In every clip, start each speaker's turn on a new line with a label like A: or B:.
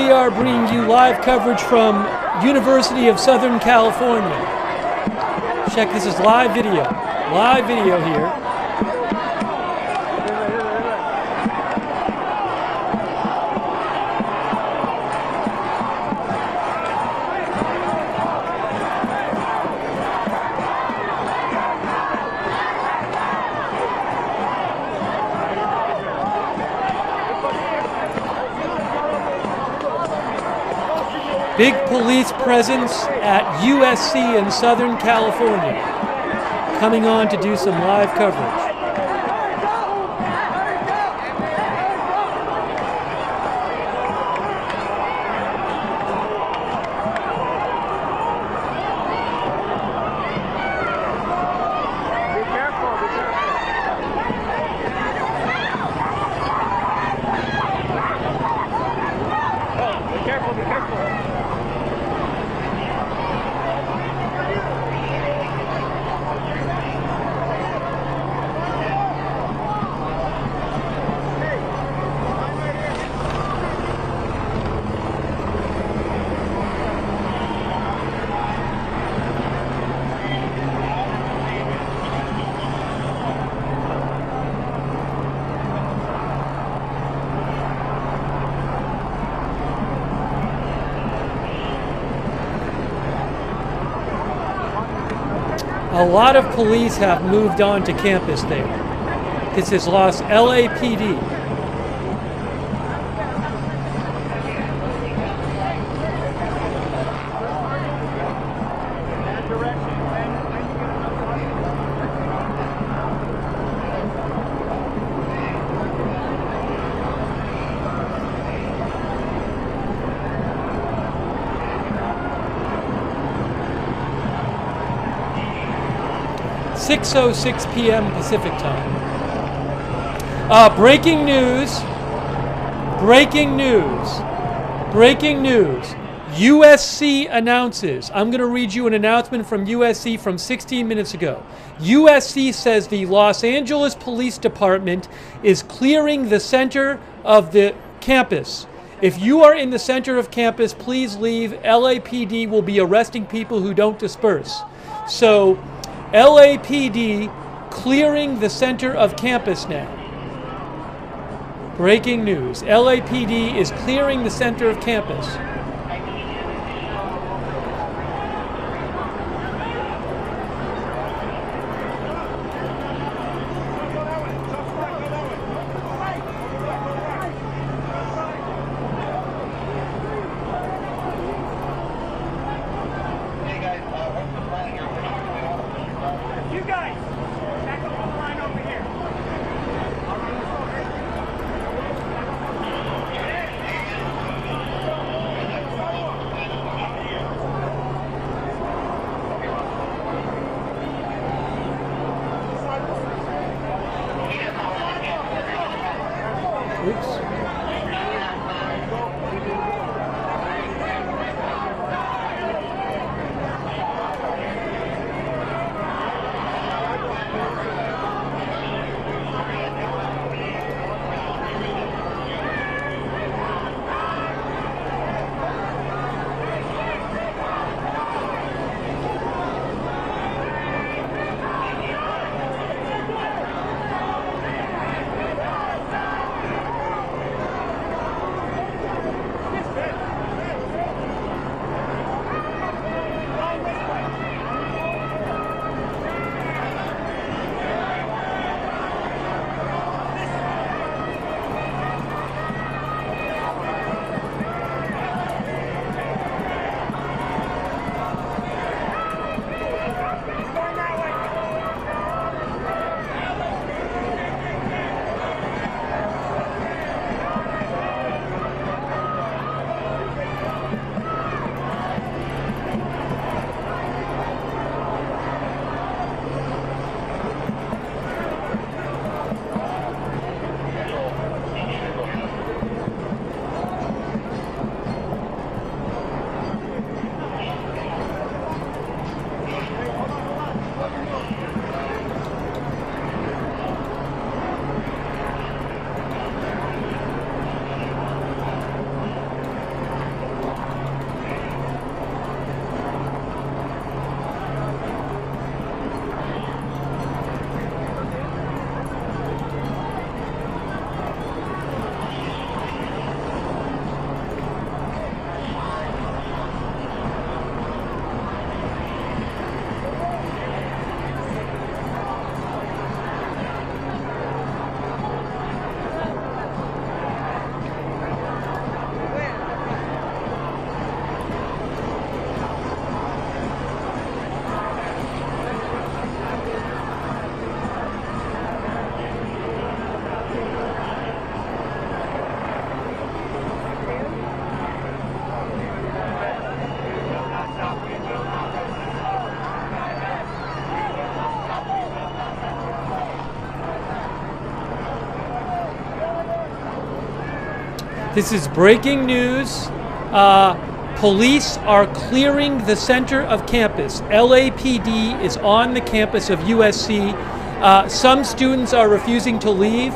A: we are bringing you live coverage from University of Southern California. Check, this is live video here. Big police presence at USC in Southern California. Coming on to do some live coverage. A lot of police have moved on to campus there. This is Los LAPD. (6:06 p.m. Pacific time). Breaking news. USC announces. I'm going to read you an announcement from USC from 16 minutes ago. USC says the Los Angeles Police Department is clearing the center of the campus. If you are in the center of campus, please leave. LAPD will be arresting people who don't disperse. So, LAPD clearing the center of campus now. Breaking news. LAPD is clearing the center of campus. This is breaking news. Police are clearing the center of campus. LAPD is on the campus of USC. Some students are refusing to leave,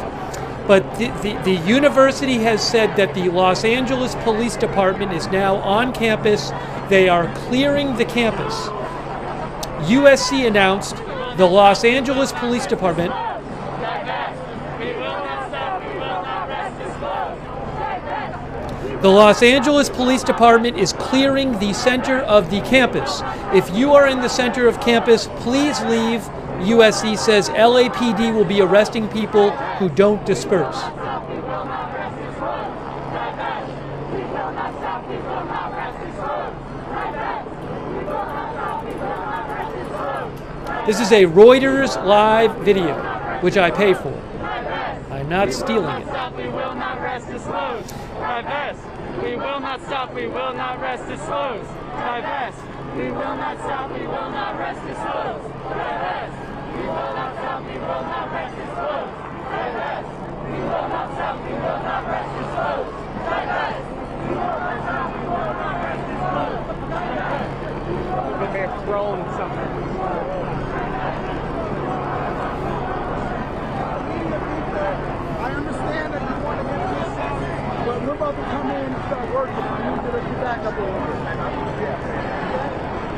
A: but the university has said that the Los Angeles Police Department is now on campus. They are clearing the campus. USC announced the Los Angeles Police Department is clearing the center of the campus. If you are in the center of campus, please leave. USC says LAPD will be arresting people who don't disperse. This is a Reuters live video, which I pay for. I'm not stealing it.
B: We will not rest or slows. Divest. We will not stop. We will not rest or slows. Divest. We will not stop. We will not rest or slows. Divest. We will not stop. We will not rest or slows. Divest. We will not stop. We will not rest or slows. Divest. We will not stop. We will not rest or slows. Divest. They may have thrown something.
C: I understand that you want to get this, but we're about to come in and start working. I need you to get back up a little bit.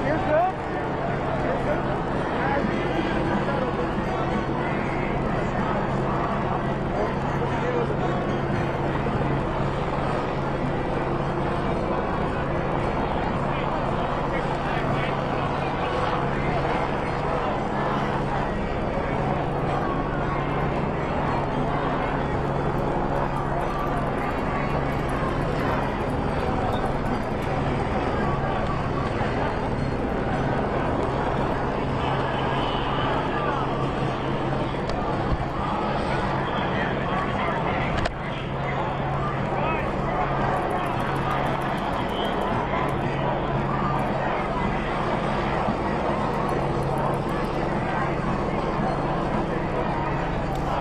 C: You're good?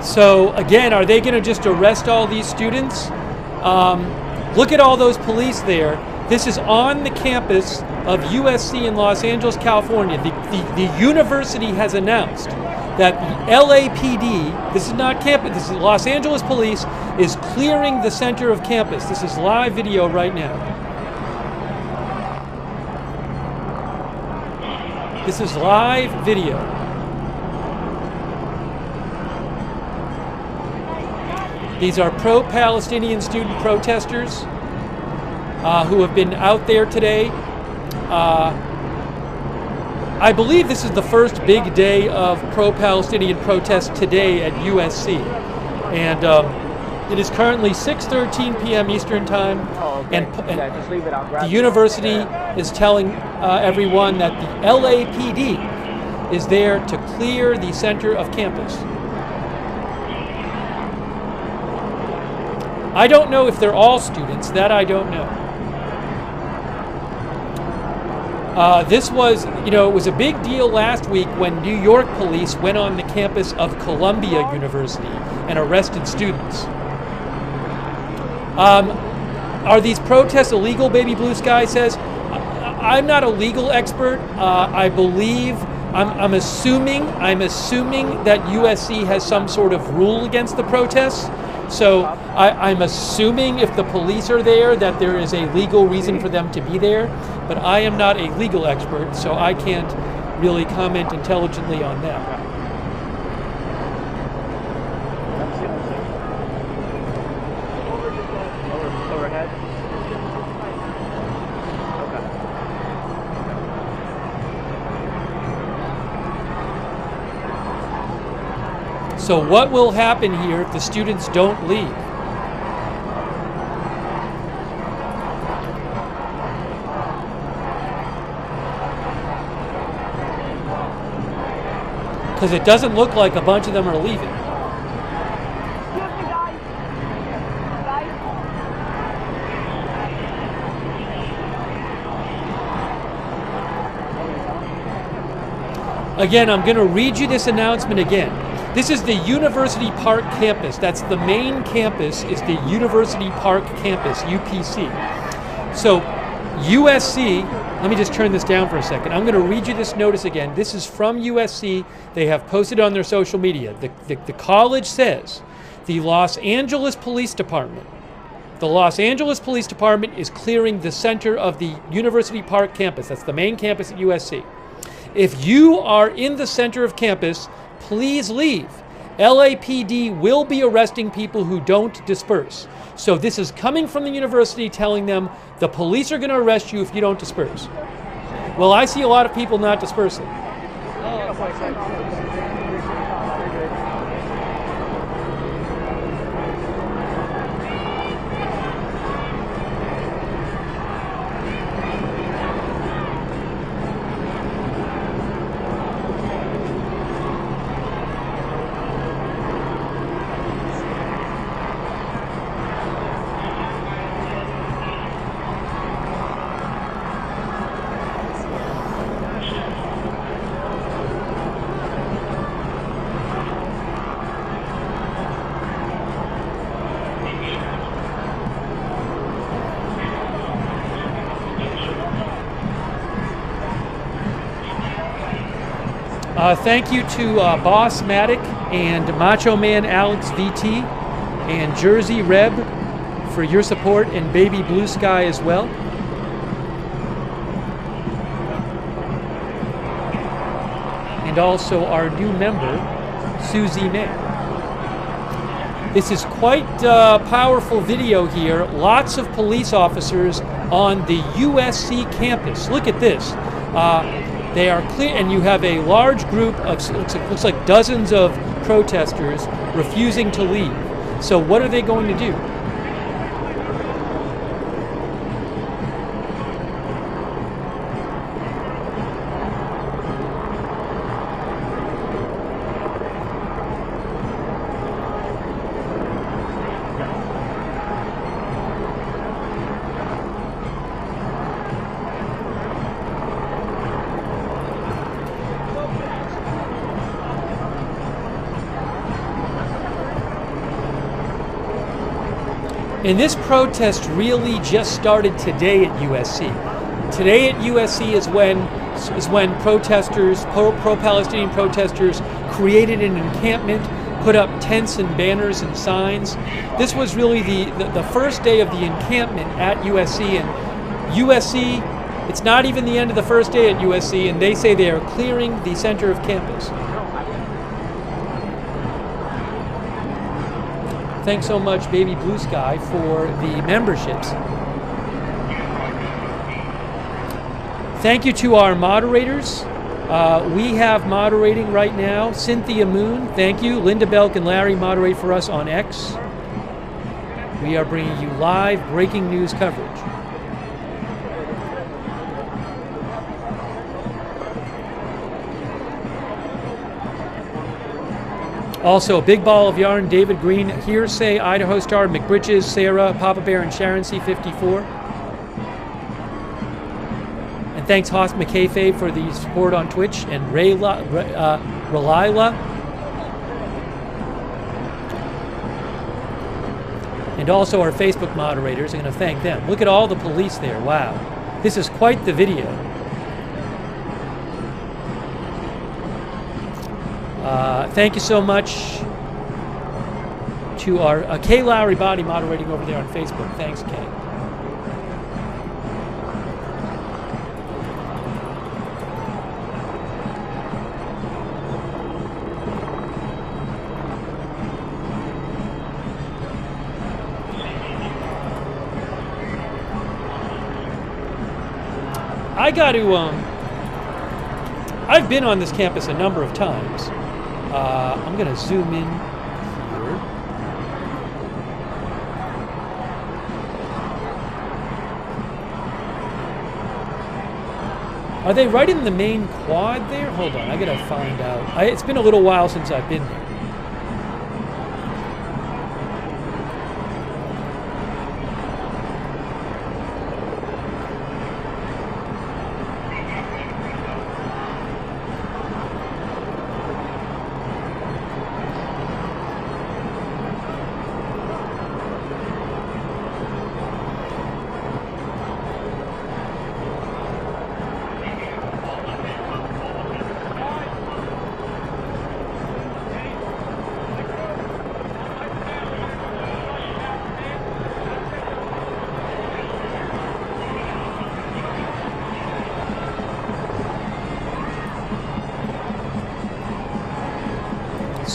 A: So again, are they going to just arrest all these students? Look at all those police there. This is on the campus of USC in Los Angeles, California. The university has announced that the LAPD, this is not campus, this is Los Angeles Police, is clearing the center of campus. This is live video right now. This is live video. These are pro-Palestinian student protesters who have been out there today. I believe this is the first big day of pro-Palestinian protests today at USC. And it is currently 6:13 p.m. Eastern Time.
B: Oh, okay.
A: And
B: Just leave it. I'll grab
A: the
B: it.
A: university is telling everyone that the LAPD is there to clear the center of campus. I don't know if they're all students, that I don't know. This was, it was a big deal last week when New York police went on the campus of Columbia University and arrested students. Are these protests illegal, Baby Blue Sky says? I'm not a legal expert. I believe, I'm assuming that USC has some sort of rule against the protests. So I'm assuming if the police are there that there is a legal reason for them to be there, but I am not a legal expert, so I can't really comment intelligently on that.
B: Overhead?
A: So what will happen here if the students don't leave? Because it doesn't look like a bunch of them are leaving. Again, I'm going to read you this announcement again. This is the University Park campus. That's the main campus, is the University Park campus, UPC. So USC, let me just turn this down for a second. I'm going to read you this notice again. This is from USC. They have posted on their social media. The college says the Los Angeles Police Department is clearing the center of the University Park campus. That's the main campus at USC. If you are in the center of campus, please leave. LAPD will be arresting people who don't disperse. So this is coming from the university telling them the police are going to arrest you if you don't disperse. Well, I see a lot of people not dispersing. Thank you to Boss Matic and Macho Man Alex VT and Jersey Reb for your support, and Baby Blue Sky as well. And also our new member, Susie May. This is quite a powerful video here. Lots of police officers on the USC campus. Look at this. They are clear, and you have a large group of, looks like dozens of protesters refusing to leave. So what are they going to do? And this protest really just started today at USC. Today at USC is when protesters, pro-Palestinian protesters, created an encampment, put up tents and banners and signs. This was really the first day of the encampment at USC. And USC, it's not even the end of the first day at USC, and they say they are clearing the center of campus. Thanks so much, Baby Blue Sky, for the memberships. Thank you to our moderators. We have moderating right now. Cynthia Moon, thank you. Linda Belk and Larry moderate for us on X. We are bringing you live breaking news coverage. Also, Big Ball of Yarn, David Green, Hearsay, Idaho Star, McBritches, Sarah, Papa Bear, and Sharon C54. And thanks, Hoss McCafe, for the support on Twitch, and Relila. And also our Facebook moderators, I'm going to thank them. Look at all the police there, wow. This is quite the video. Thank you so much to our Kay Lowry Body moderating over there on Facebook. Thanks, Kay. I got to, I've been on this campus a number of times. I'm going to zoom in here. Are they right in the main quad there? Hold on, I got to find out. It's been a little while since I've been there.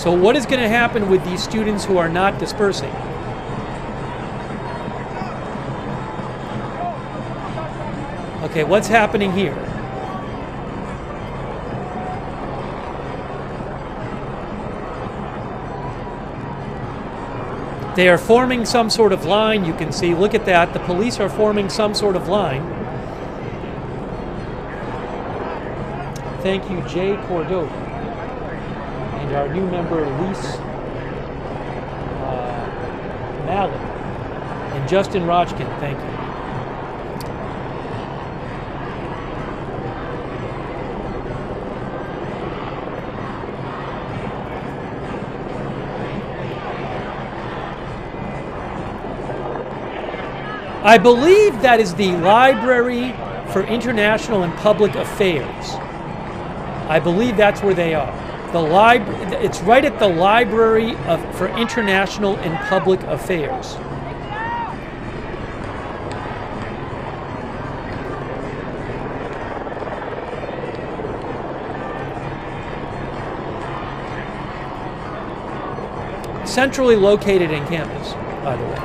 A: So what is going to happen with these students who are not dispersing? Okay, what's happening here? They are forming some sort of line, you can see. Look at that. The police are forming some sort of line. Thank you, Jay Cordova. And our new member, Lise Mallett. And Justin Rotchkin, thank you. I believe that is the Library for International and Public Affairs. I believe that's where they are. It's right at the Library for International and Public Affairs. Centrally located in campus, by the way.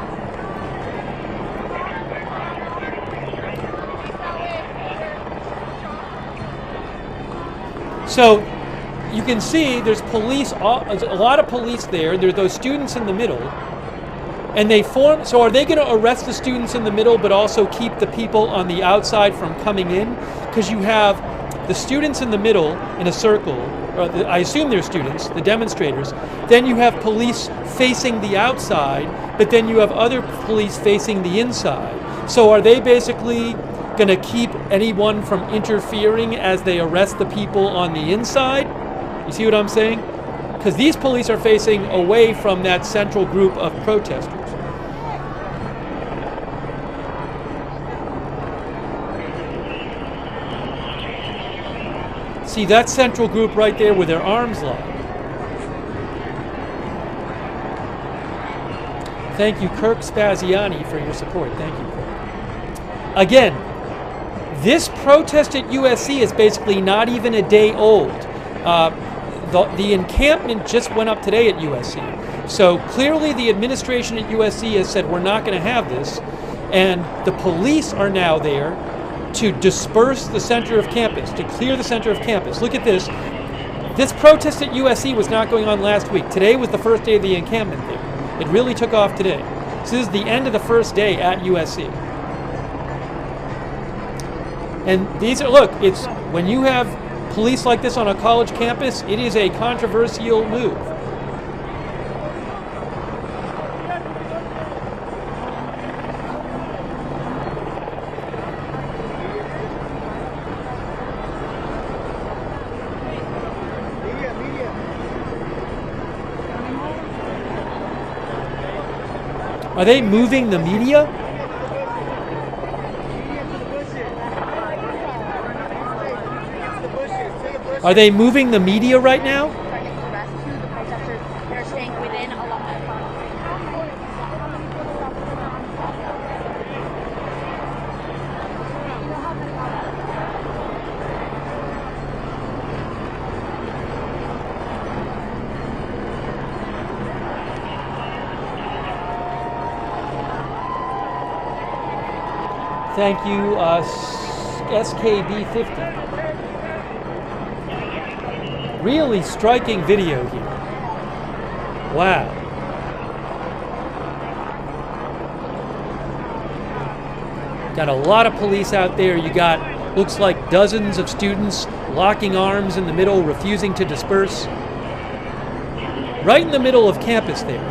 A: So you can see there's police, a lot of police there. There are those students in the middle. And they form, so are they going to arrest the students in the middle but also keep the people on the outside from coming in? Because you have the students in the middle in a circle, or I assume they're students, the demonstrators. Then you have police facing the outside, but then you have other police facing the inside. So are they basically going to keep anyone from interfering as they arrest the people on the inside? You see what I'm saying? Because these police are facing away from that central group of protesters. See that central group right there with their arms locked. Thank you, Kirk Spaziani, for your support. Thank you, Kirk. Again, this protest at USC is basically not even a day old. The encampment just went up today at USC. So clearly the administration at USC has said we're not going to have this. And the police are now there to disperse the center of campus, to clear the center of campus. Look at this. This protest at USC was not going on last week. Today was the first day of the encampment there. It really took off today. So this is the end of the first day at USC. And these are, look, it's when you have police like this on a college campus, it is a controversial move. Are they moving the media? Are they moving the media right now? Thank you, SKB50. Really striking video here. Wow. Got a lot of police out there. You got, looks like dozens of students locking arms in the middle, refusing to disperse. Right in the middle of campus there.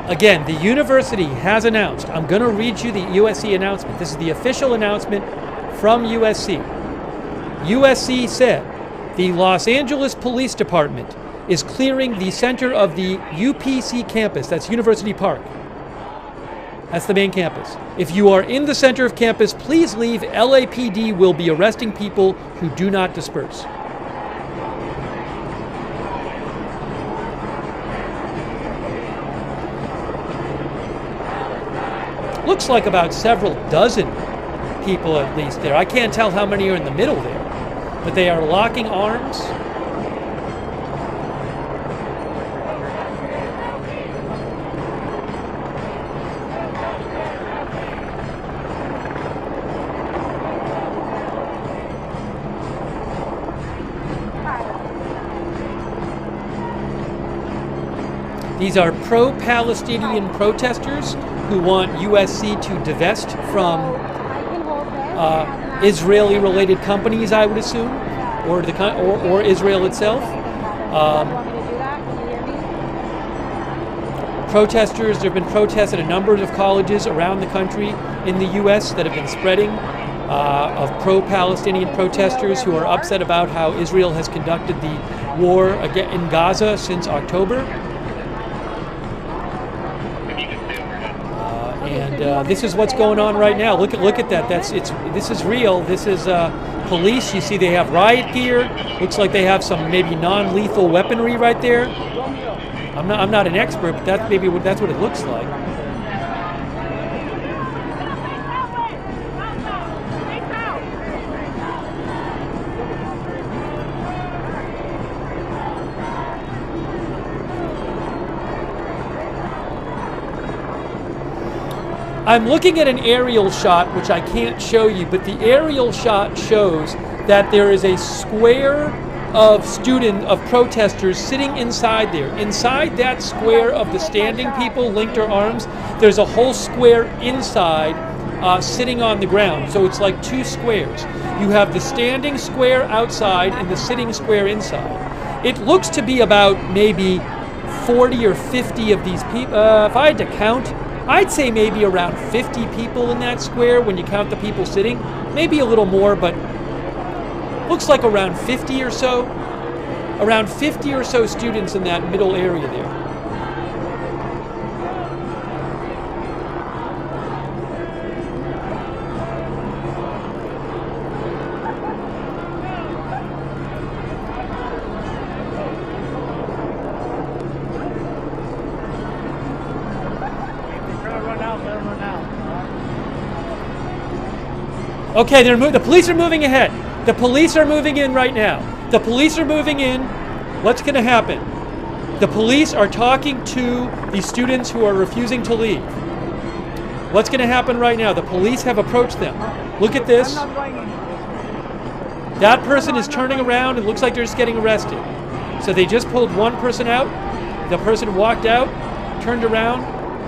A: Again, the university has announced, I'm going to read you the USC announcement. This is the official announcement from USC. USC said the Los Angeles Police Department is clearing the center of the UPC campus, that's University Park, That's the main campus. If you are in the center of campus, please leave. LAPD will be arresting people who do not disperse. Looks like about several dozen people at least there. I can't tell how many are in the middle there, but they are locking arms. These are pro-Palestinian protesters who want USC to divest from Israeli-related companies, I would assume, or Israel itself. Protesters, there have been protests at a number of colleges around the country in the U.S. that have been spreading of pro-Palestinian protesters who are upset about how Israel has conducted the war in Gaza since October. This is what's going on right now. Look at that. This is real. This is police. You see, they have riot gear. Looks like they have some maybe non-lethal weaponry right there. I'm not an expert, but that's what it looks like. I'm looking at an aerial shot, which I can't show you, but the aerial shot shows that there is a square of protesters sitting inside there. Inside that square of the standing people linked to arms, there's a whole square inside sitting on the ground. So it's like two squares. You have the standing square outside and the sitting square inside. It looks to be about maybe 40 or 50 of these people. If I had to count, I'd say maybe around 50 people in that square when you count the people sitting. Maybe a little more, but looks like around 50 or so. Around 50 or so students in that middle area there. Okay, the police are moving ahead. The police are moving in right now. The police are moving in. What's going to happen? The police are talking to the students who are refusing to leave. What's going to happen right now? The police have approached them. Look at this. That person is turning around. It looks like they're just getting arrested. So they just pulled one person out. The person walked out, turned around.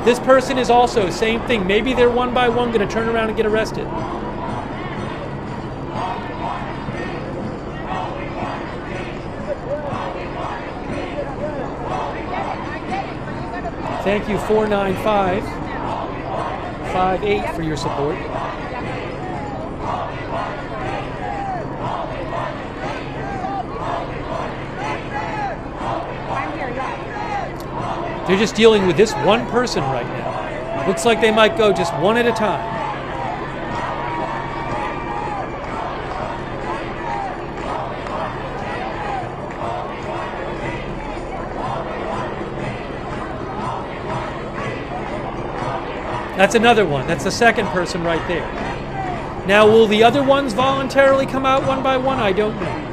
A: This person is also same thing. Maybe they're one by one going to turn around and get arrested. Thank you, 49558 for your support. They're just dealing with this one person right now. Looks like they might go just one at a time. That's another one. That's the second person right there. Now, will the other ones voluntarily come out one by one? I don't know.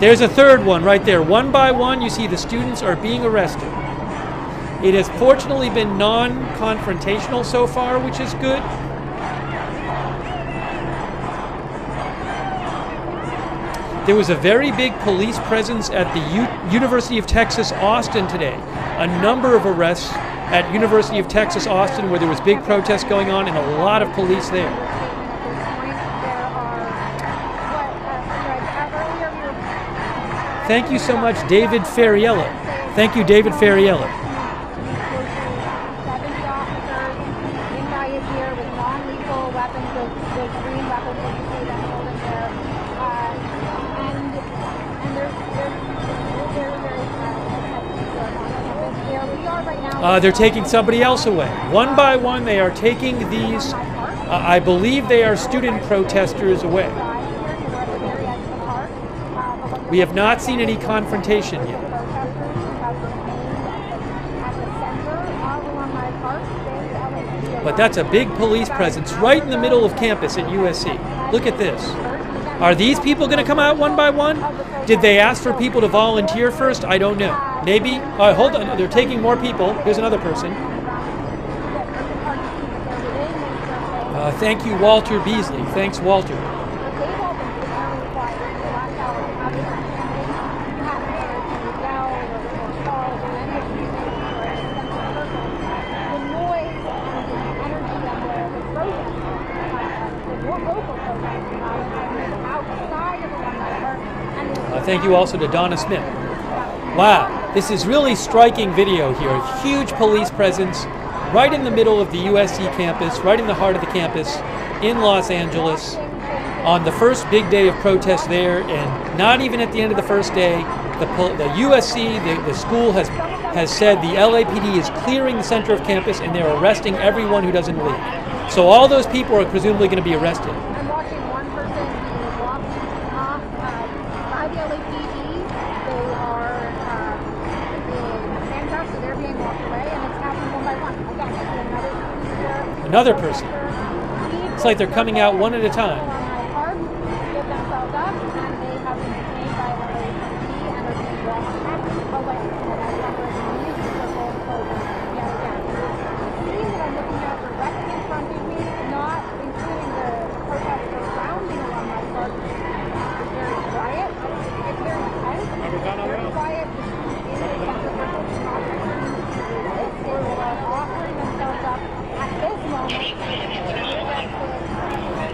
A: There's a third one right there. One by one, you see the students are being arrested. It has fortunately been non-confrontational so far, which is good. There was a very big police presence at the University of Texas, Austin today. A number of arrests at University of Texas, Austin, where there was big protests going on and a lot of police there. Thank you so much, David Ferriella. Thank you, David Ferriella. They're taking somebody else away. One by one, they are taking these, I believe they are student protesters away. We have not seen any confrontation yet. But that's a big police presence right in the middle of campus at USC. Look at this. Are these people going to come out one by one? Did they ask for people to volunteer first? I don't know. Maybe. Hold on. They're taking more people. Here's another person. Thank you, Walter Beasley. Thanks, Walter. Thank you also to Donna Smith. Wow, this is really striking video here. A huge police presence right in the middle of the USC campus, right in the heart of the campus in Los Angeles on the first big day of protest there, and not even at the end of the first day. The USC, the school has said the LAPD is clearing the center of campus and they're arresting everyone who doesn't leave. So all those people are presumably going to be arrested.
D: I'm watching one person being walked off by the LAPD. They are being handcuffed, so they're being walked away, and it's happening one by one. Again,
A: Another person. It's like they're coming out one at a time.
D: Get themselves up, and they have been detained by the LAPD and are being walked away. Not including the protesters surrounding alumni park, is very quiet. It's very tense. It's very quiet. They are offering themselves up at this moment.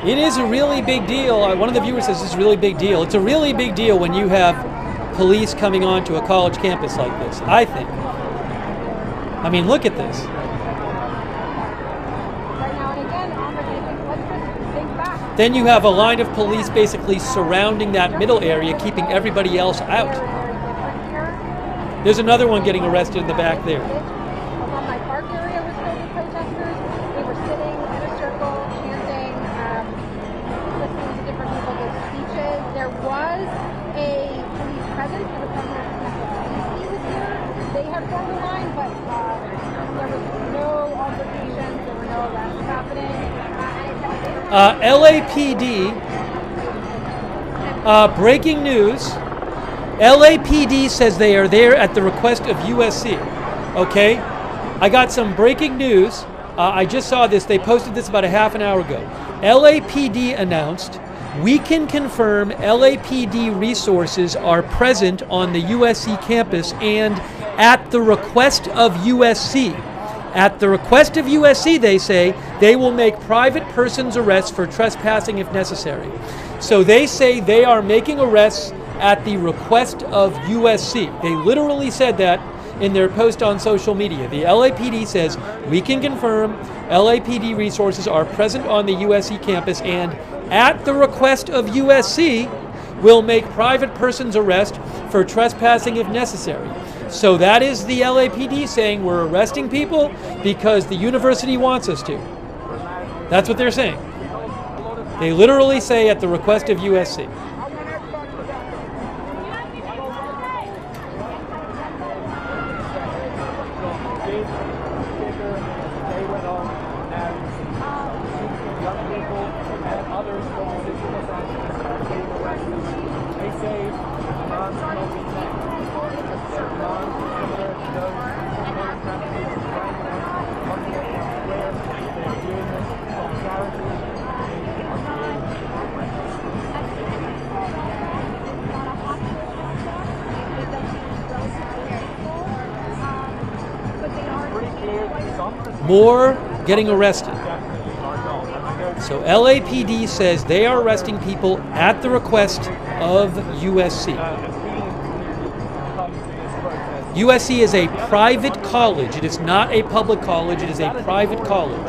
A: It is a really big deal. One of the viewers says it's a really big deal. It's a really big deal when you have police coming onto a college campus like this, I think. I mean, look at this. Then you have a line of police basically surrounding that middle area, keeping everybody else out. There's another one getting arrested in the back there.
D: My park area was filled with protesters. They were sitting in a circle, chanting, listening to different people give speeches. There was a police presence. There was someone who was here. They had formed a line, but there was no altercations. There were no arrests happening.
A: LAPD, breaking news, LAPD says they are there at the request of USC. Okay, I got some breaking news. I just saw this. They posted this about a half an hour ago. LAPD announced, we can confirm LAPD resources are present on the USC campus and at the request of USC. At the request of USC, they say, they will make private persons arrests for trespassing if necessary. So they say they are making arrests at the request of USC. They literally said that in their post on social media. The LAPD says, we can confirm LAPD resources are present on the USC campus and at the request of USC, will make private persons arrest for trespassing if necessary. So that is the LAPD saying we're arresting people because the university wants us to. That's what they're saying. They literally say at the request of USC. More getting arrested. So LAPD says they are arresting people at the request of USC. USC is a private college. It is not a public college. It is a private college.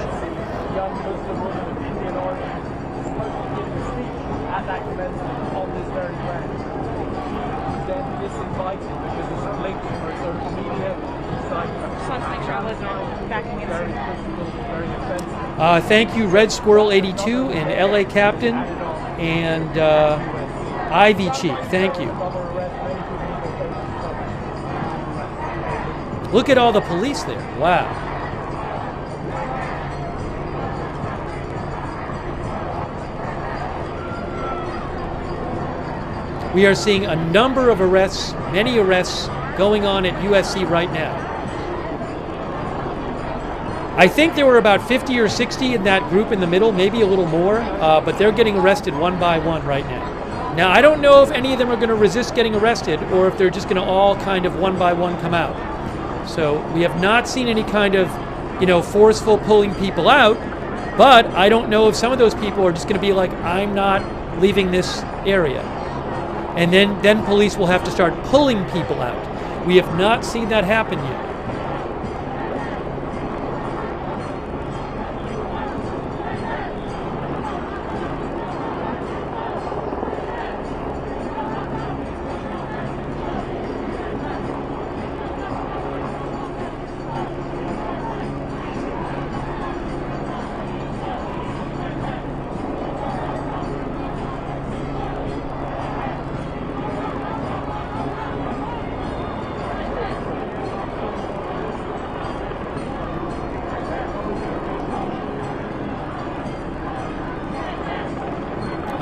E: just wanted to make sure I wasn't backing against
C: Very
E: it.
C: sensitive, very offensive.
A: Thank you, Red Squirrel 82 and LA Captain and Ivy Cheek. Thank you.
C: Other arrests, many people face
A: Look at all the police there. Wow. We are seeing a number of arrests, many arrests going on at USC right now. I think there were about 50 or 60 in that group in the middle, maybe a little more, but they're getting arrested one by one right now. Now, I don't know if any of them are going to resist getting arrested or if they're just going to all kind of one by one come out. So we have not seen any kind of, forceful pulling people out, but I don't know if some of those people are just going to be like, I'm not leaving this area. And then police will have to start pulling people out. We have not seen that happen yet.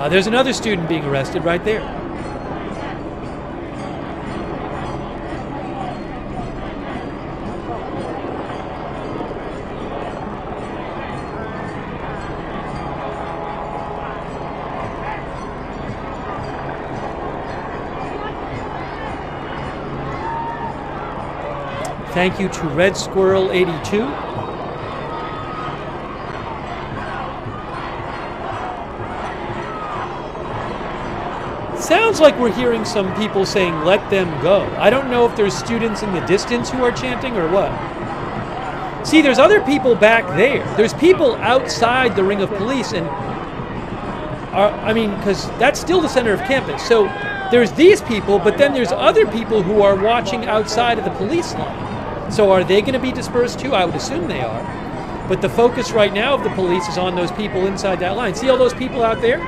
A: There's another student being arrested right there. Thank you to Red Squirrel 82. Sounds like we're hearing some people saying, let them go. I don't know if there's students in the distance who are chanting or what. See, there's other people back there. There's people outside the ring of police, and because that's still the center of campus. So there's these people, but then there's other people who are watching outside of the police line. So are they going to be dispersed too? I would assume they are. But the focus right now of the police is on those people inside that line. See all those people out there?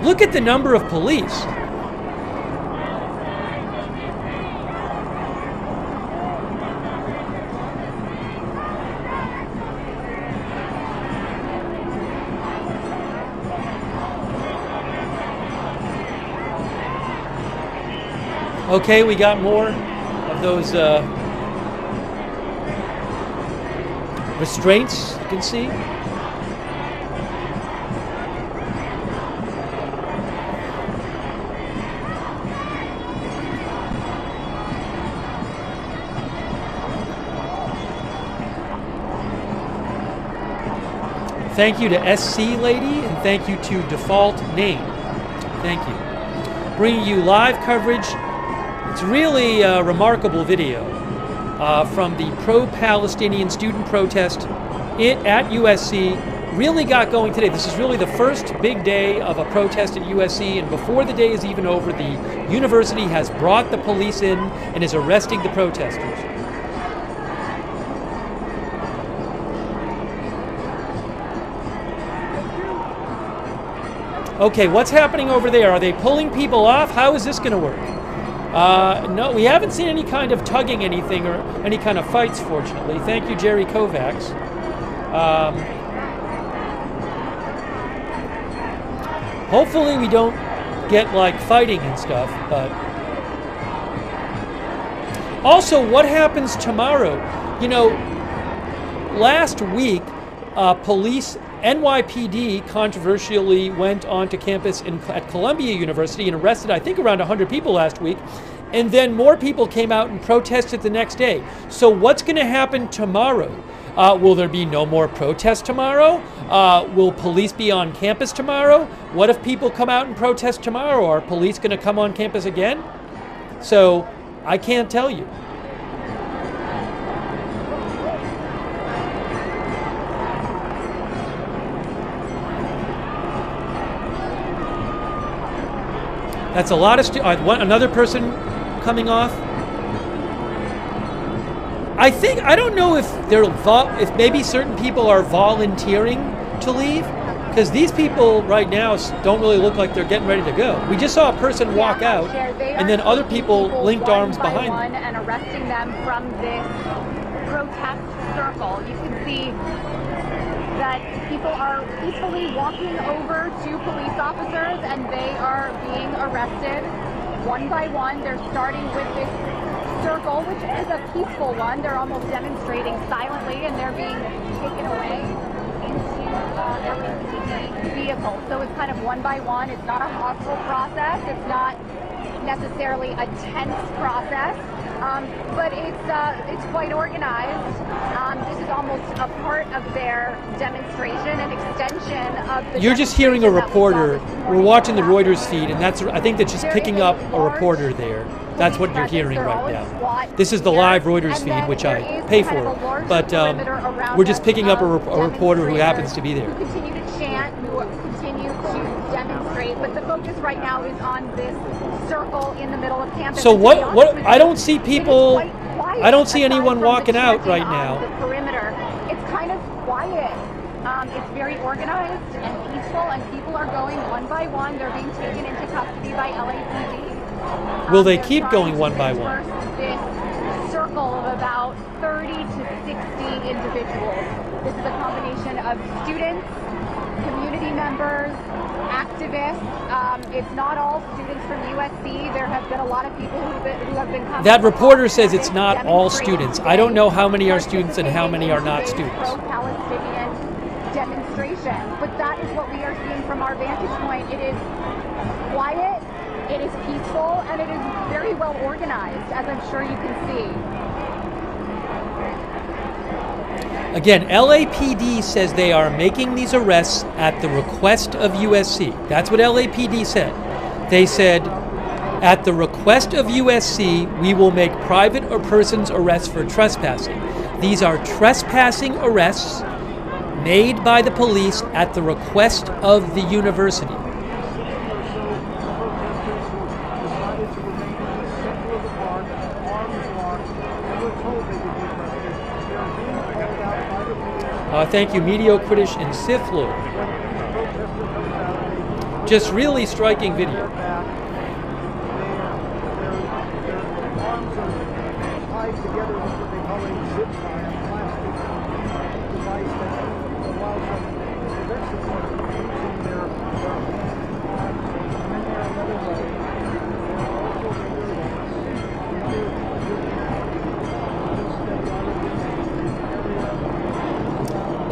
A: Look at the number of police. Okay, we got more of those restraints, you can see. Thank you to SC Lady, and thank you to Default Name. Thank you. Bringing you live coverage. It's really a remarkable video from the pro-Palestinian student protest at USC. Really got going today. This is really the first big day of a protest at USC, and before the day is even over, the university has brought the police in and is arresting the protesters. Okay, what's happening over there? Are they pulling people off? How is this going to work? No, we haven't seen any kind of tugging anything or any kind of fights, fortunately. Thank you, Jerry Kovacs. Hopefully we don't get, like, fighting and stuff, but... Also, what happens tomorrow? You know, last week, NYPD controversially went onto campus at Columbia University and arrested, I think, around 100 people last week. And then more people came out and protested the next day. So what's going to happen tomorrow? Will there be no more protests tomorrow? Will police be on campus tomorrow? What if people come out and protest tomorrow? Are police going to come on campus again? So I can't tell you. That's a lot of another person coming off. I don't know if if maybe certain people are volunteering to leave, because these people right now don't really look like they're getting ready to go. We just saw a person walk out, and then other people linked arms behind them.
E: And arresting them from this protest circle. You can see that people are peacefully walking over to police officers, and they are being arrested one by one. They're starting with this circle, which is a peaceful one. They're almost demonstrating silently, and they're being taken away into LAPD vehicles. So it's kind of one by one. It's not a hostile process. It's not necessarily a tense process, but it's quite organized. This is almost a part of their demonstration, an extension of the.
A: You're just hearing a reporter. We're watching the Reuters feed, and I think that's just picking up a reporter there. That's what you're hearing right now. This is the live Reuters feed, which I pay for, but we're just picking up a reporter who happens to be there.
E: Who continue to chant, who continue to demonstrate, but the focus right now is on this circle in the middle of campus.
A: So what? I don't see people. I don't see anyone walking out right now.
E: The perimeter. It's kind of quiet. It's very organized and peaceful, and people are going one by one. They're being taken into custody by LAPD.
A: Will they keep going one by one?
E: This circle of about 30 to 60 individuals. This is a combination of students, community members, activists. It's not all students from USC. There have been a lot of people who have been coming.
A: That reporter says it's not all students. I don't know how many are students and how many are not students.
E: Pro-Palestinian demonstration, but that is what we are seeing from our vantage point. It is quiet, it is peaceful, and it is very well organized, as I'm sure you can see.
A: Again, LAPD says they are making these arrests at the request of USC. That's what LAPD said. They said, at the request of USC, we will make private or persons arrests for trespassing. These are trespassing arrests made by the police at the request of the university. Thank you, Mediocritish and Sithlu. Just really striking video.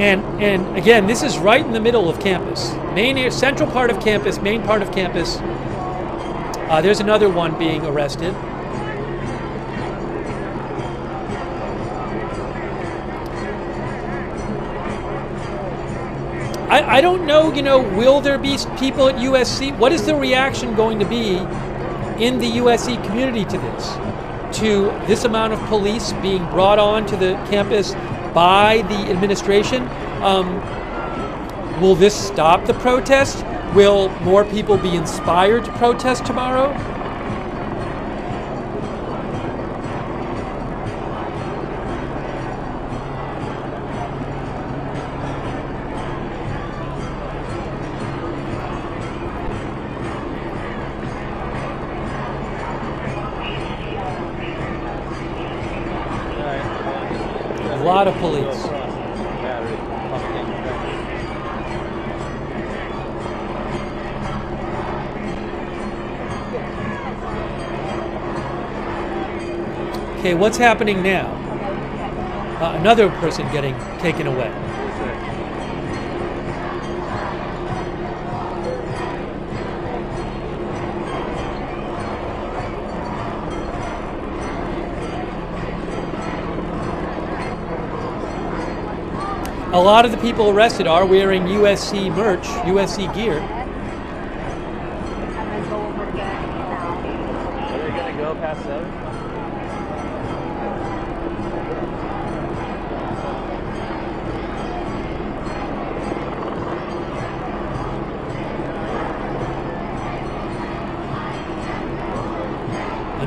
A: And again, this is right in the middle of campus. Central part of campus, main part of campus. There's another one being arrested. I don't know, will there be people at USC? What is the reaction going to be in the USC community to this amount of police being brought on to the campus by the administration? Will this stop the protest? Will more people be inspired to protest tomorrow? A lot of police. Okay, what's happening now? Another person getting taken away. A lot of the people arrested are wearing USC merch, USC gear.
B: Are they going to go past 7?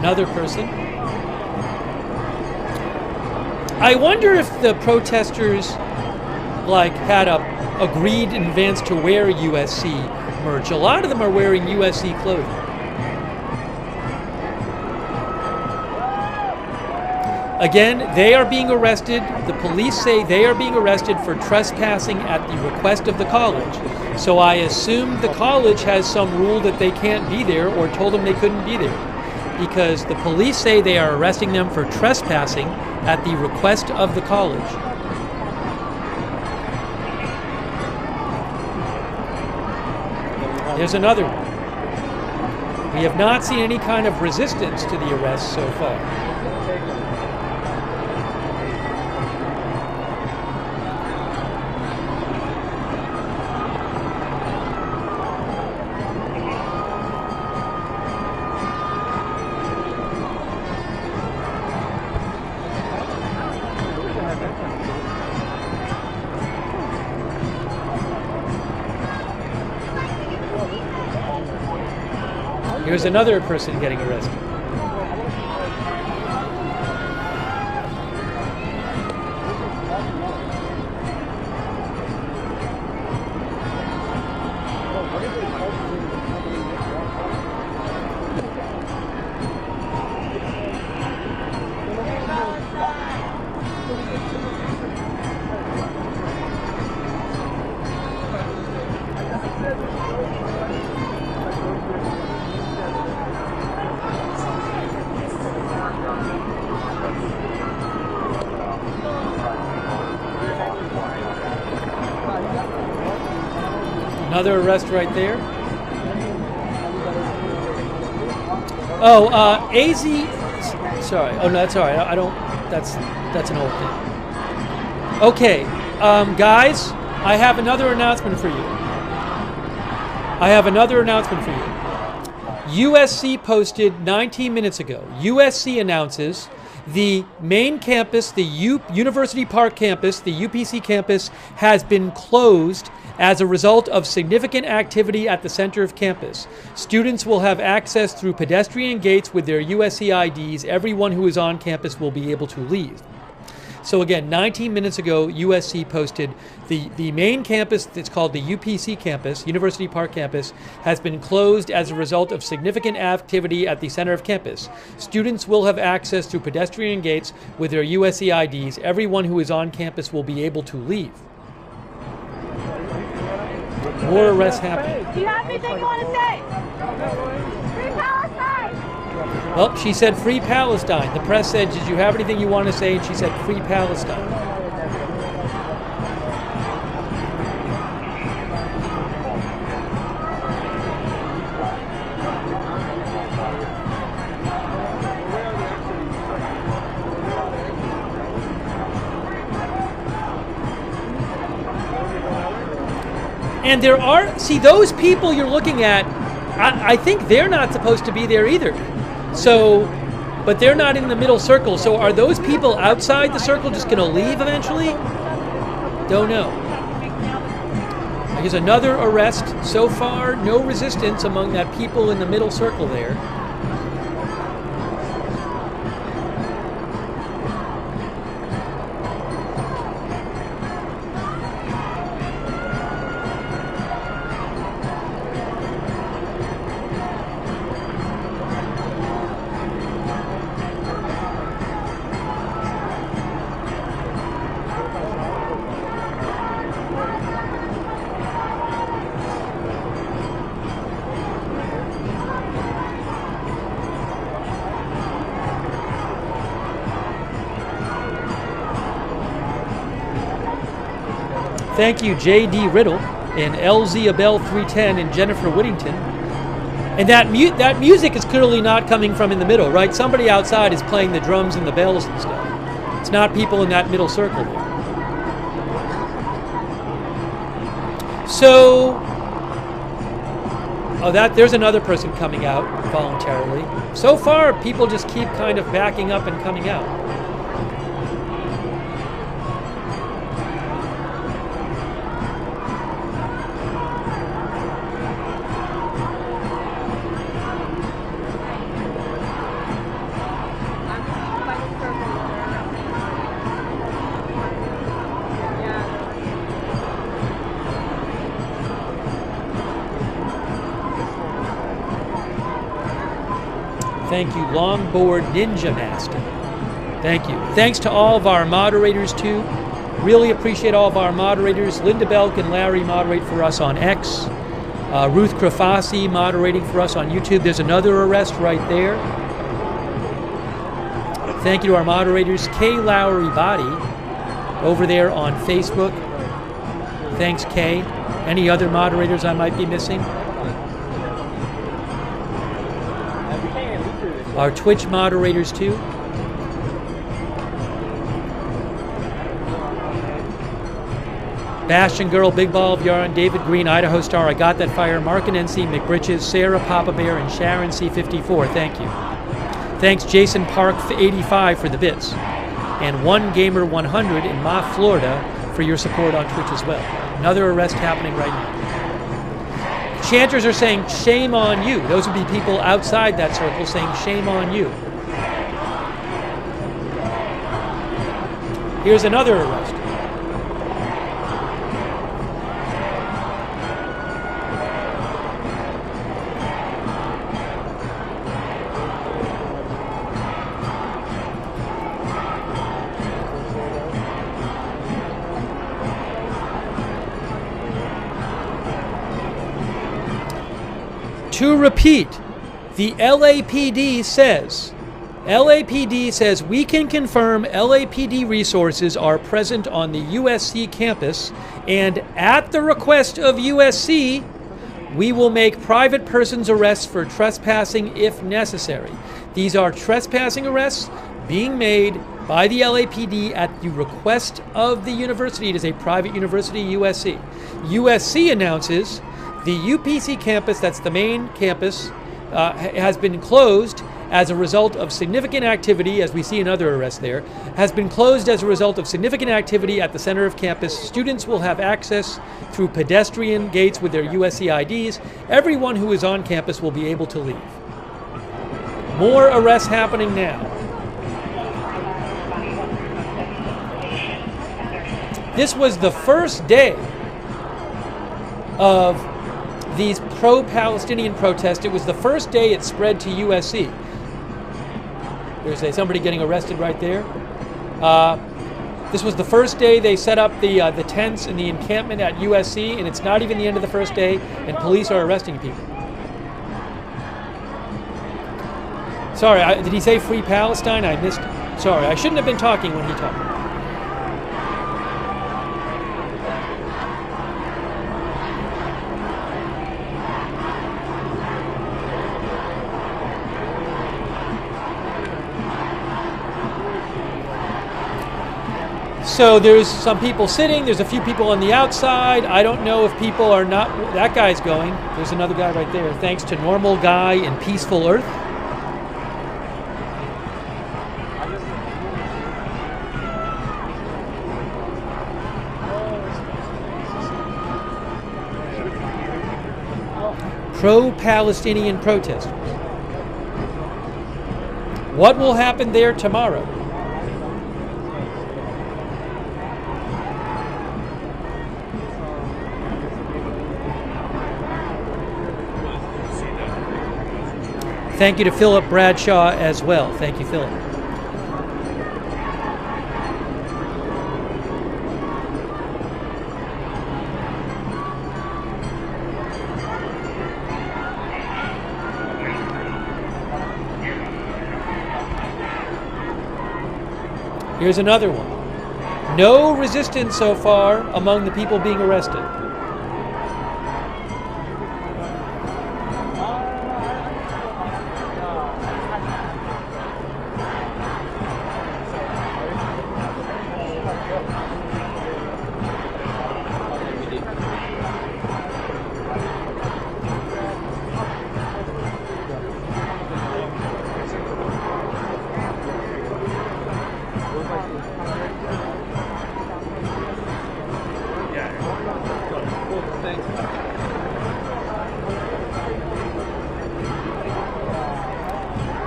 A: another person. I wonder if the protesters had agreed in advance to wear USC merch. A lot of them are wearing USC clothing. Again, they are being arrested. The police say they are being arrested for trespassing at the request of the college. So I assume the college has some rule that they can't be there or told them they couldn't be there, because the police say they are arresting them for trespassing at the request of the college. There's another one. We have not seen any kind of resistance to the arrest so far. Here's another person getting arrested. Another arrest right there. Oh, AZ. Sorry. Oh no, that's all right. I don't. That's an old thing. Okay, guys, I have another announcement for you. USC posted 19 minutes ago. USC announces the main campus, the University Park campus, the UPC campus, has been closed as a result of significant activity at the center of campus. Students will have access through pedestrian gates with their USC IDs. Everyone who is on campus will be able to leave. So again, 19 minutes ago, USC posted the main campus, it's called the UPC campus, University Park campus, has been closed as a result of significant activity at the center of campus. Students will have access through pedestrian gates with their USC IDs. Everyone who is on campus will be able to leave. More arrests happening.
E: Do you have anything you want to say? Free Palestine!
A: Well, she said Free Palestine. The press said, did you have anything you want to say? And she said Free Palestine. And there are, see, those people you're looking at, I think they're not supposed to be there either. So, but they're not in the middle circle. So are those people outside the circle just going to leave eventually? Don't know. Here's another arrest. So far, no resistance among that people in the middle circle there. Thank you, J.D. Riddle and LZ Abel 310 and Jennifer Whittington. And that music is clearly not coming from in the middle, right? Somebody outside is playing the drums and the bells and stuff. It's not people in that middle circle there. So, there's another person coming out voluntarily. So far, people just keep kind of backing up and coming out. Thank you, Longboard Ninja Master. Thank you. Thanks to all of our moderators, too. Really appreciate all of our moderators. Linda Belk and Larry moderate for us on X. Ruth Krafasi moderating for us on YouTube. There's another arrest right there. Thank you to our moderators. Kay Lowry Body over there on Facebook. Thanks, Kay. Any other moderators I might be missing? Our Twitch moderators, too. Bastion Girl, Big Ball of Yarn, David Green, Idaho Star, I Got That Fire, Mark and NC, McBritches, Sarah Papa Bear, and Sharon C54. Thank you. Thanks, Jason Park 85 for the bits. And One Gamer 100 in Ma, Florida for your support on Twitch as well. Another arrest happening right now. Chanters are saying, shame on you. Those would be people outside that circle saying, shame on you. Here's another arrest. To repeat, the LAPD says we can confirm LAPD resources are present on the USC campus, and at the request of USC, we will make private persons arrests for trespassing if necessary. These are trespassing arrests being made by the LAPD at the request of the university. It is a private university, USC. USC announces the UPC campus, that's the main campus, has been closed as a result of significant activity, as we see in other arrests there, has been closed as a result of significant activity at the center of campus. Students will have access through pedestrian gates with their USC IDs. Everyone who is on campus will be able to leave. More arrests happening now. This was the first day of these pro-Palestinian protests. It was the first day it spread to USC. There's somebody getting arrested right there. This was the first day they set up the tents and the encampment at USC, and it's not even the end of the first day, and police are arresting people. Sorry, did he say Free Palestine? I missed it. Sorry, I shouldn't have been talking when he talked. So there's some people sitting, there's a few people on the outside. I don't know if people are not, that guy's going. There's another guy right there. Thanks to Normal Guy and Peaceful Earth. Pro-Palestinian protesters. What will happen there tomorrow? Thank you to Philip Bradshaw as well. Thank you, Philip. Here's another one. No resistance so far among the people being arrested.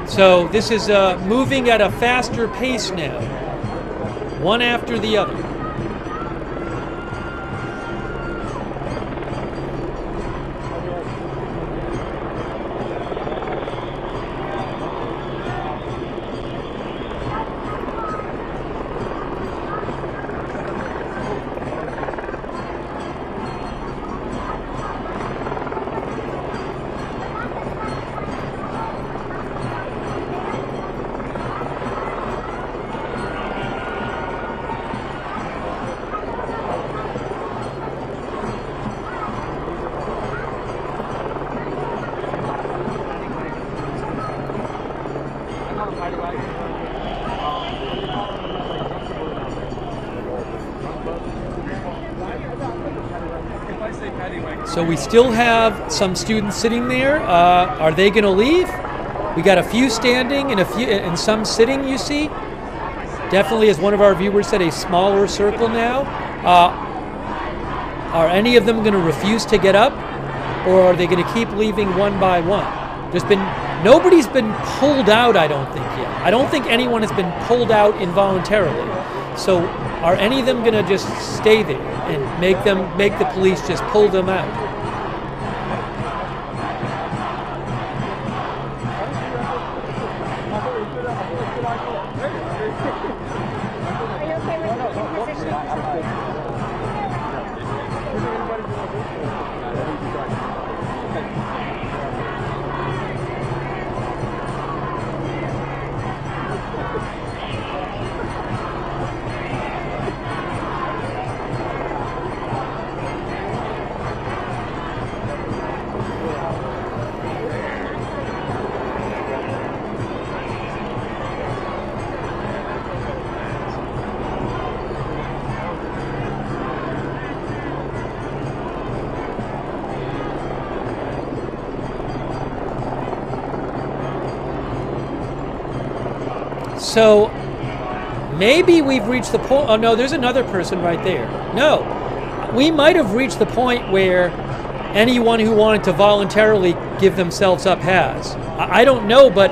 A: So this is moving at a faster pace now, one after the other. So we still have some students sitting there. Are they going to leave? We got a few standing and some sitting, you see. Definitely, as one of our viewers said, a smaller circle now. Are any of them going to refuse to get up, or are they going to keep leaving one by one? Nobody's been pulled out, I don't think yet. I don't think anyone has been pulled out involuntarily. So are any of them going to just stay there and make the police just pull them out? So maybe we've reached the point. Oh no, there's another person right there. No, we might have reached the point where anyone who wanted to voluntarily give themselves up has. I don't know, but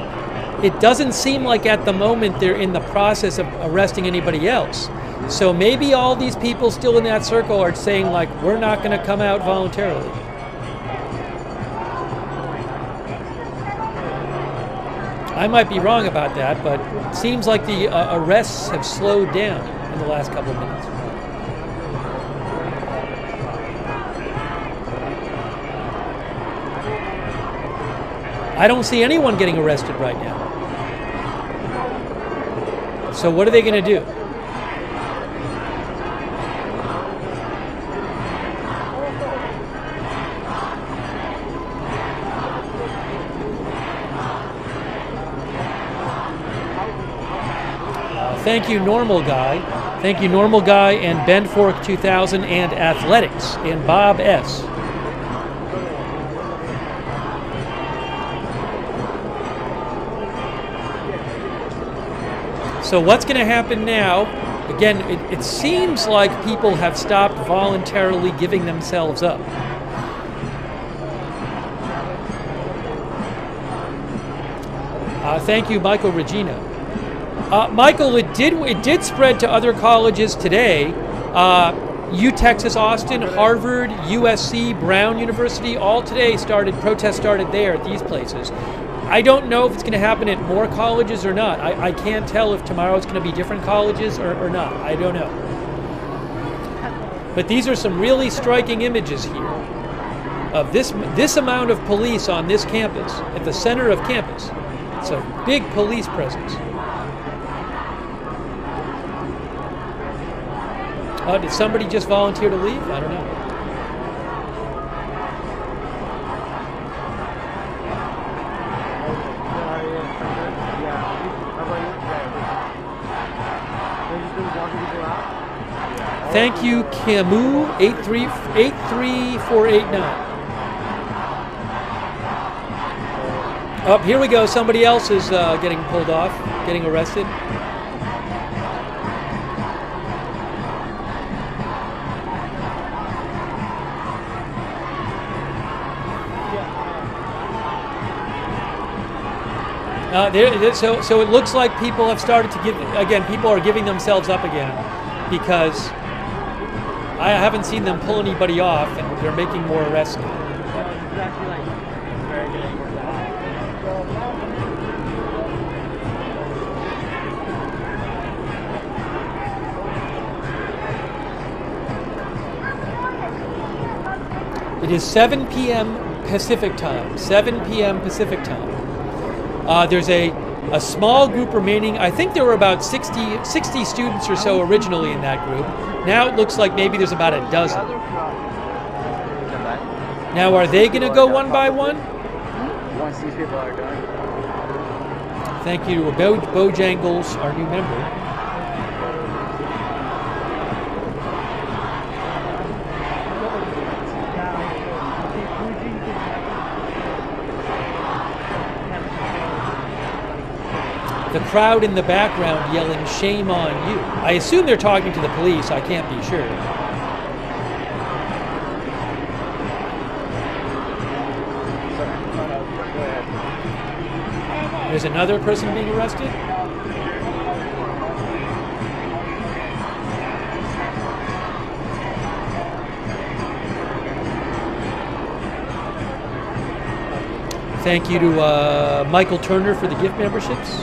A: it doesn't seem like at the moment they're in the process of arresting anybody else. So maybe all these people still in that circle are saying, like, we're not going to come out voluntarily. I might be wrong about that, but it seems like the arrests have slowed down in the last couple of minutes. I don't see anyone getting arrested right now. So what are they going to do? Thank you, Normal Guy. Thank you, Normal Guy and Benfork 2000 and Athletics and Bob S. So what's going to happen now? Again, it seems like people have stopped voluntarily giving themselves up. Thank you, Michael Regina. Michael, it did spread to other colleges today. Texas Austin, Harvard, USC, Brown University, all today protests started there at these places. I don't know if it's going to happen at more colleges or not. I can't tell if tomorrow it's going to be different colleges or not. I don't know. But these are some really striking images here of this amount of police on this campus, at the center of campus. It's a big police presence. Did somebody just volunteer to leave? I don't know. Thank you, Camus 83489. Oh, here we go. Somebody else is getting pulled off, getting arrested. So it looks like people have started to people are giving themselves up again, because I haven't seen them pull anybody off, and they're making more arrests now. It is 7 p.m. Pacific time. 7 p.m. Pacific time. There's a small group remaining. I think there were about 60 students or so originally in that group. Now it looks like maybe there's about a dozen. Now, are they going to go one by one?
F: Once these people are done.
A: Thank you to Bojangles, our new member. the crowd in the background yelling, "Shame on you." I assume they're talking to the police. I can't be sure. There's another person being arrested. Thank you to Michael Turner for the gift memberships.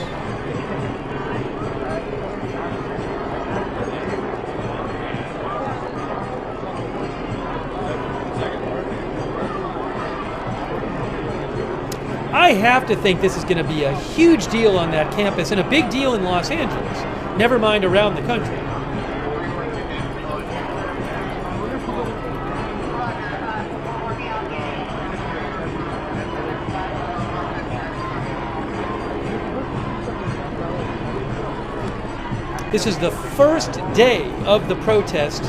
A: I have to think this is going to be a huge deal on that campus and a big deal in Los Angeles, never mind around the country. This is the first day of the protest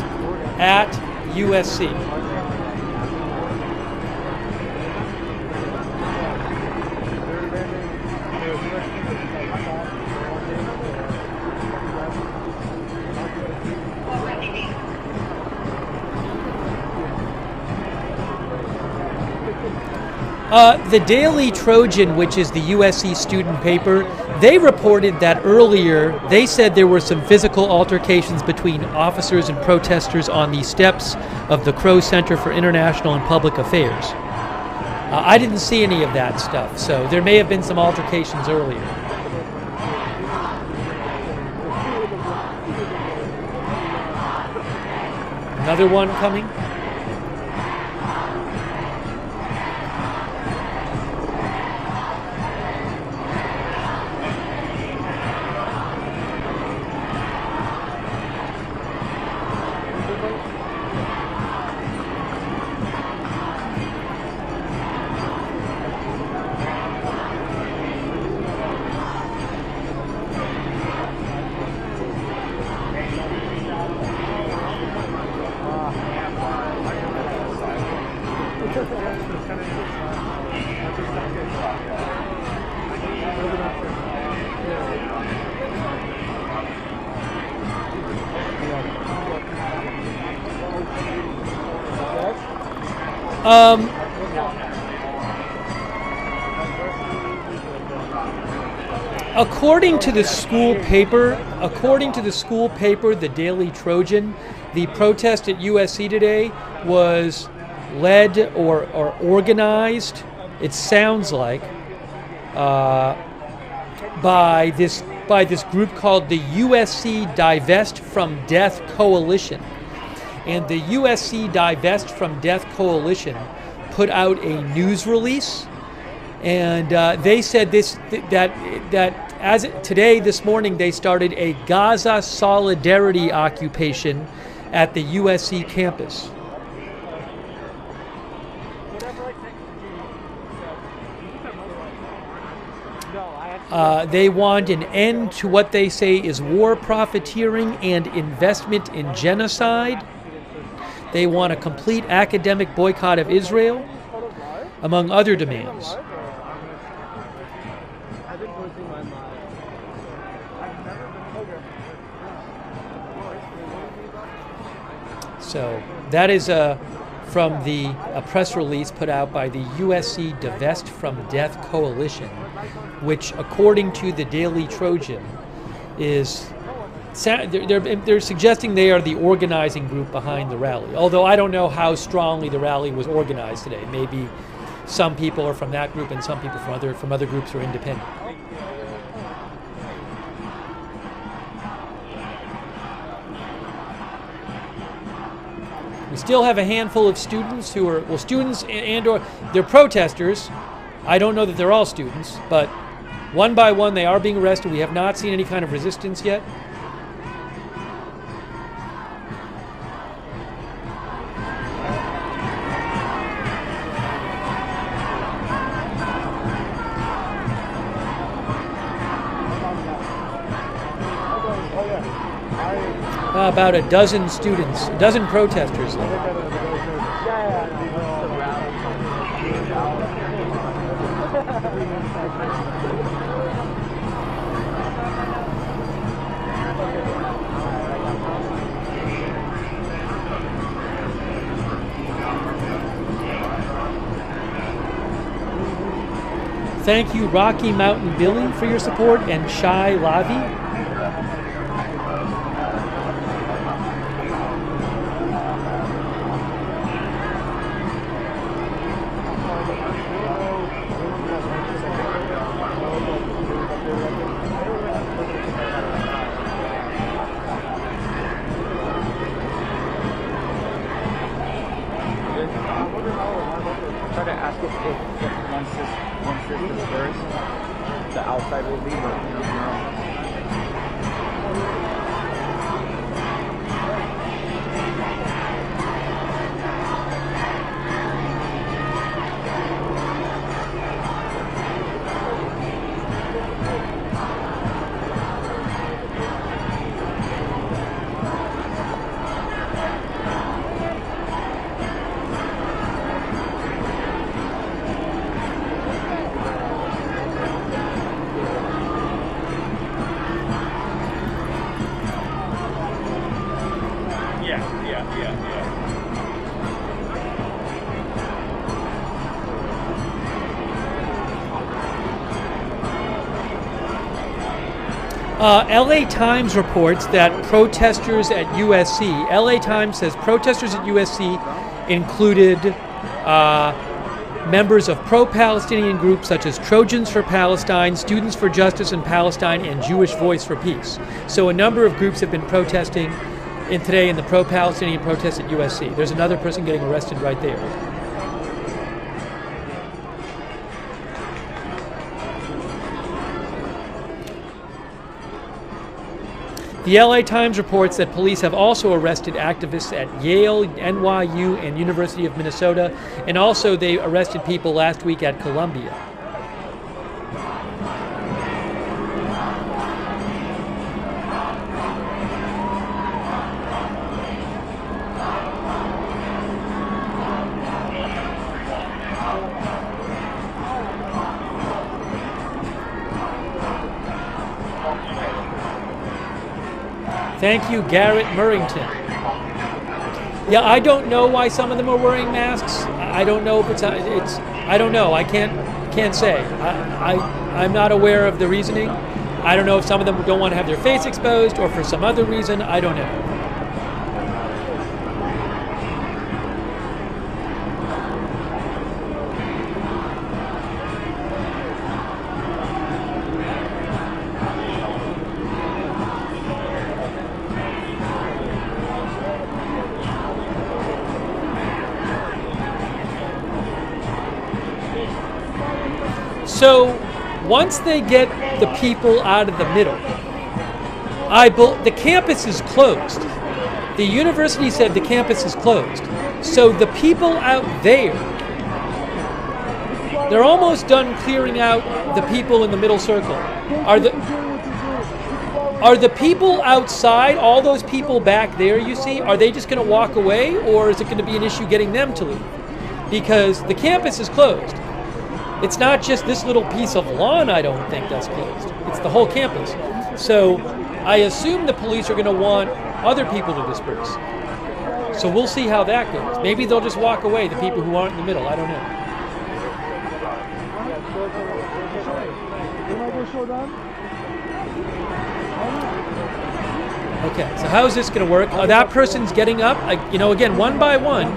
A: at USC. The Daily Trojan, which is the USC student paper, they reported that earlier they said there were some physical altercations between officers and protesters on the steps of the Crow Center for International and Public Affairs. I didn't see any of that stuff, so there may have been some altercations earlier. Another one coming. According to the school paper, the Daily Trojan, the protest at USC today was led or organized, it sounds like, by this group called the USC Divest from Death Coalition. And the USC Divest from Death Coalition put out a news release, and they said that as today, this morning, they started a Gaza solidarity occupation at the USC campus. They want an end to what they say is war profiteering and investment in genocide. They want a complete academic boycott of Israel, among other demands. So that is from a press release put out by the USC Divest from Death Coalition, which, according to the Daily Trojan, is they're suggesting they are the organizing group behind the rally. Although I don't know how strongly the rally was organized today. Maybe some people are from that group and some people from other groups are independent. We still have a handful of students who are, students and or they're protesters. I don't know that they're all students, but one by one they are being arrested. We have not seen any kind of resistance yet. About a dozen students, a dozen protesters. Thank you, Rocky Mountain Billy, for your support, and Shai Lavi.
F: Try to ask if once this dispersed, the outside will leave it.
A: LA Times reports that protesters at USC, LA Times says protesters at USC included members of pro-Palestinian groups such as Trojans for Palestine, Students for Justice in Palestine, and Jewish Voice for Peace. So a number of groups have been protesting today in the pro-Palestinian protests at USC. There's another person getting arrested right there. The LA Times reports that police have also arrested activists at Yale, NYU, and University of Minnesota, and also they arrested people last week at Columbia. Thank you, Garrett Murrington. Yeah, I don't know why some of them are wearing masks. I don't know if it's I don't know. I can't say. I'm not aware of the reasoning. I don't know if some of them don't want to have their face exposed or for some other reason. I don't know. So once they get the people out of the middle, the campus is closed. The university said the campus is closed. So the people out there, they're almost done clearing out the people in the middle circle. Are the people outside, all those people back there you see, are they just going to walk away, or is it going to be an issue getting them to leave? Because the campus is closed. It's not just this little piece of lawn, I don't think, that's closed. It's the whole campus. So I assume the police are going to want other people to disperse. So we'll see how that goes. Maybe they'll just walk away, the people who aren't in the middle. I don't know. Okay, so how is this going to work? That person's getting up, again, one by one.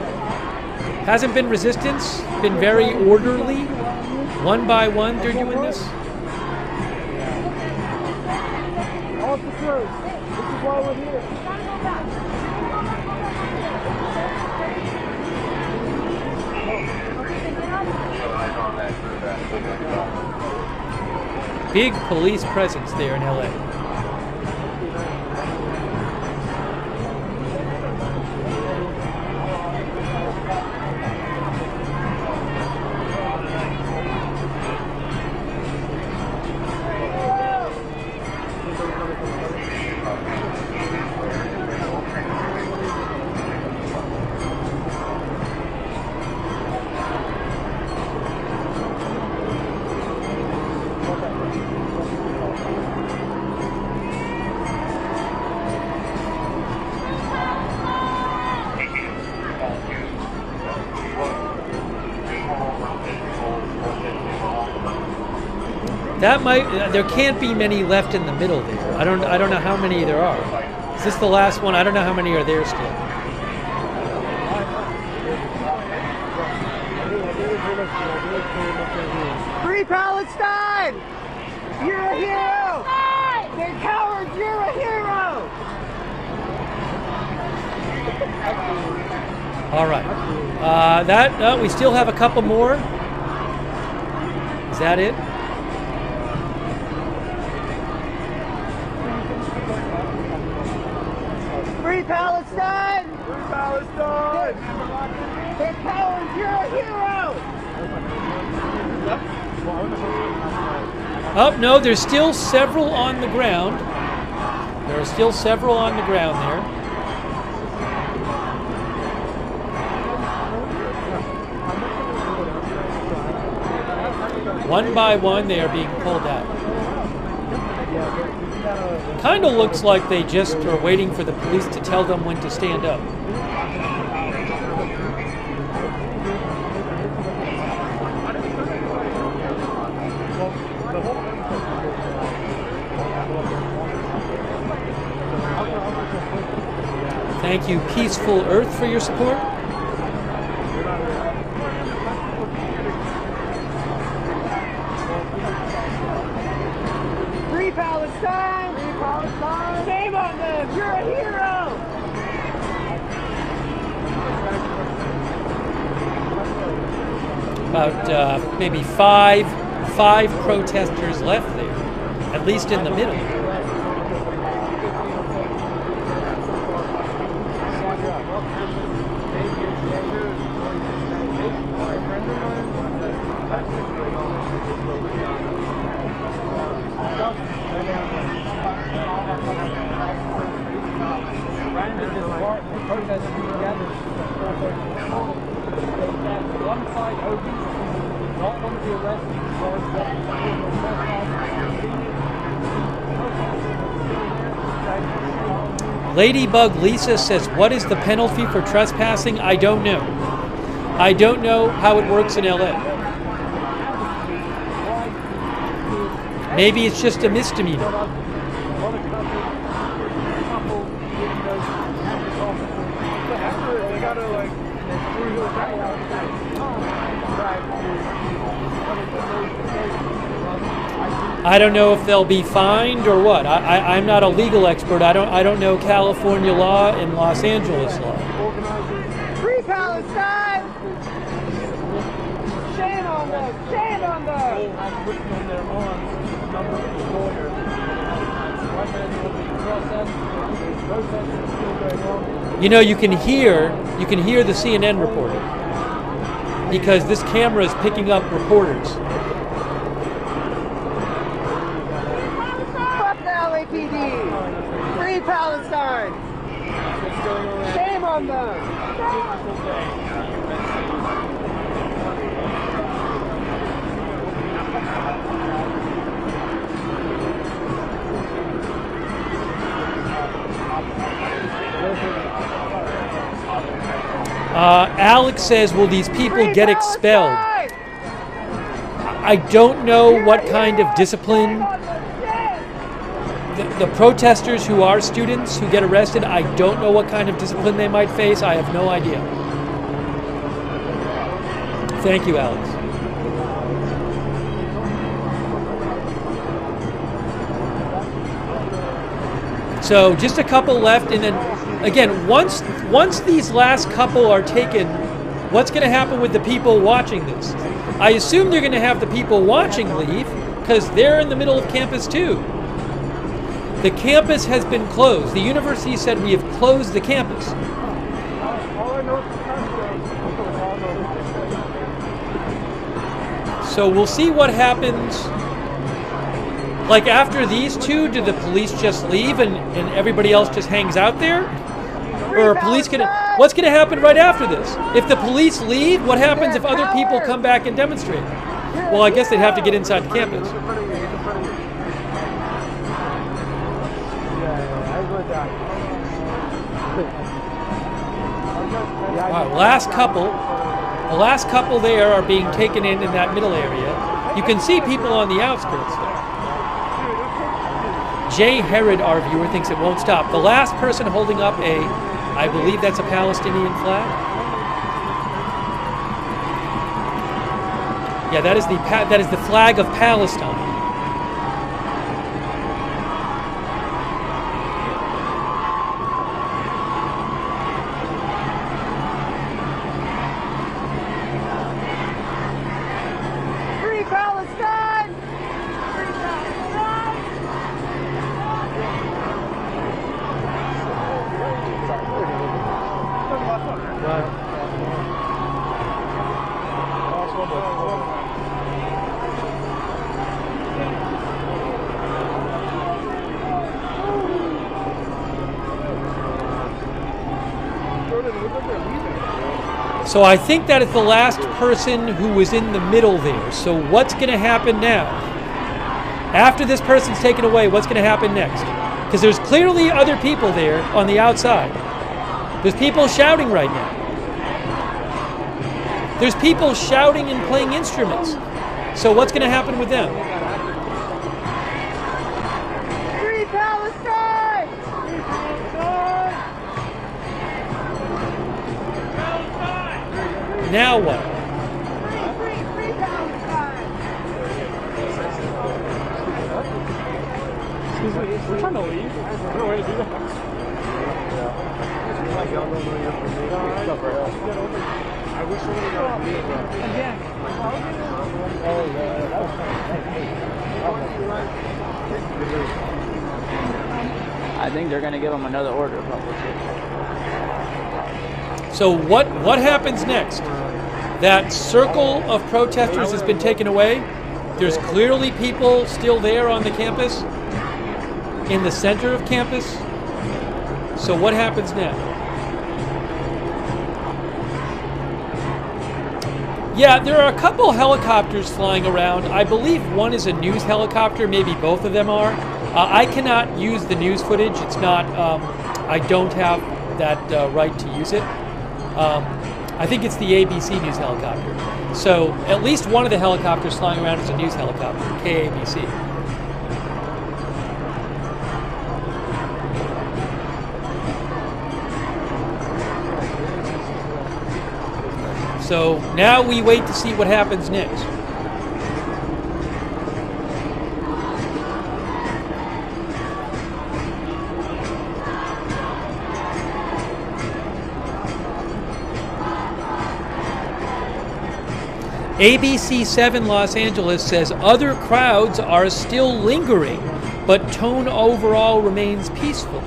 A: Hasn't been resistance, been very orderly. One by one, they're doing this.
C: Officers, this is why we're here.
A: Big police presence there in LA. That might. There can't be many left in the middle there. I don't know how many there are. Is this the last one? I don't know how many are there still.
C: Free Palestine! You're a hero! They're cowards! You're a hero!
A: All right. We still have a couple more. Is that it?
C: Free Palestine! Free Palestine! They're cowards! You're a hero!
A: Oh, no, there's still several on the ground. There are still several on the ground there. One by one, they are being pulled out. Kind of looks like they just are waiting for the police to tell them when to stand up. Thank you, Peaceful Earth, for your support.
C: Free Palestine! Free Palestine! Shame on them! You're a hero!
A: About maybe five protesters left there, at least in the middle. Ladybug Lisa says, what is the penalty for trespassing? I don't know. I don't know how it works in LA. Maybe it's just a misdemeanor. I don't know if they'll be fined or what. I'm not a legal expert. I don't know California law and Los Angeles law.
C: Free Palestine! Shame on them! Shame on them!
A: You know, you can hear the CNN reporter because this camera is picking up reporters.
C: Fuck the LAPD! Free Palestine! Shame on them!
A: Alex says, will these people get expelled? I don't know what kind of discipline. The protesters who are students who get arrested, I don't know what kind of discipline they might face. I have no idea. Thank you, Alex. So just a couple left, and then again, once these last couple are taken, what's going to happen with the people watching this? I assume they're going to have the people watching leave because they're in the middle of campus too. The campus has been closed. The university said we have closed the campus. So we'll see what happens. Like after these two, do the police just leave and everybody else just hangs out there? Or are police what's gonna happen right after this? If the police leave, what happens if other people come back and demonstrate? Well, I guess they'd have to get inside the campus. All right, last couple. The last couple there are being taken in that middle area. You can see people on the outskirts there. Jay Herod, our viewer, thinks it won't stop. The last person holding up I believe that's a Palestinian flag. Yeah, that is the flag of Palestine.
E: Free Palestine! Free Palestine!
A: So I think that is the last person who was in the middle there. So what's going to happen now? After this person's taken away, what's going to happen next? Because there's clearly other people there on the outside. There's people shouting right now. There's people shouting and playing instruments. So what's going to happen with them?
E: Free Palestine! Free Palestine!
A: Now what?
E: Free Palestine!
C: Excuse me, we're trying to leave. There's no way to do that. I wish we would have got again.
F: I think they're gonna give him another order of publication.
A: So what happens next? That circle of protesters has been taken away. There's clearly people still there on the campus, in the center of campus. So what happens now? Yeah, there are a couple helicopters flying around. I believe one is a news helicopter, maybe both of them are. I cannot use the news footage. It's not, I don't have that right to use it. I think it's the ABC news helicopter. So at least one of the helicopters flying around is a news helicopter, KABC. So now we wait to see what happens next. ABC7 Los Angeles says other crowds are still lingering, but tone overall remains peaceful.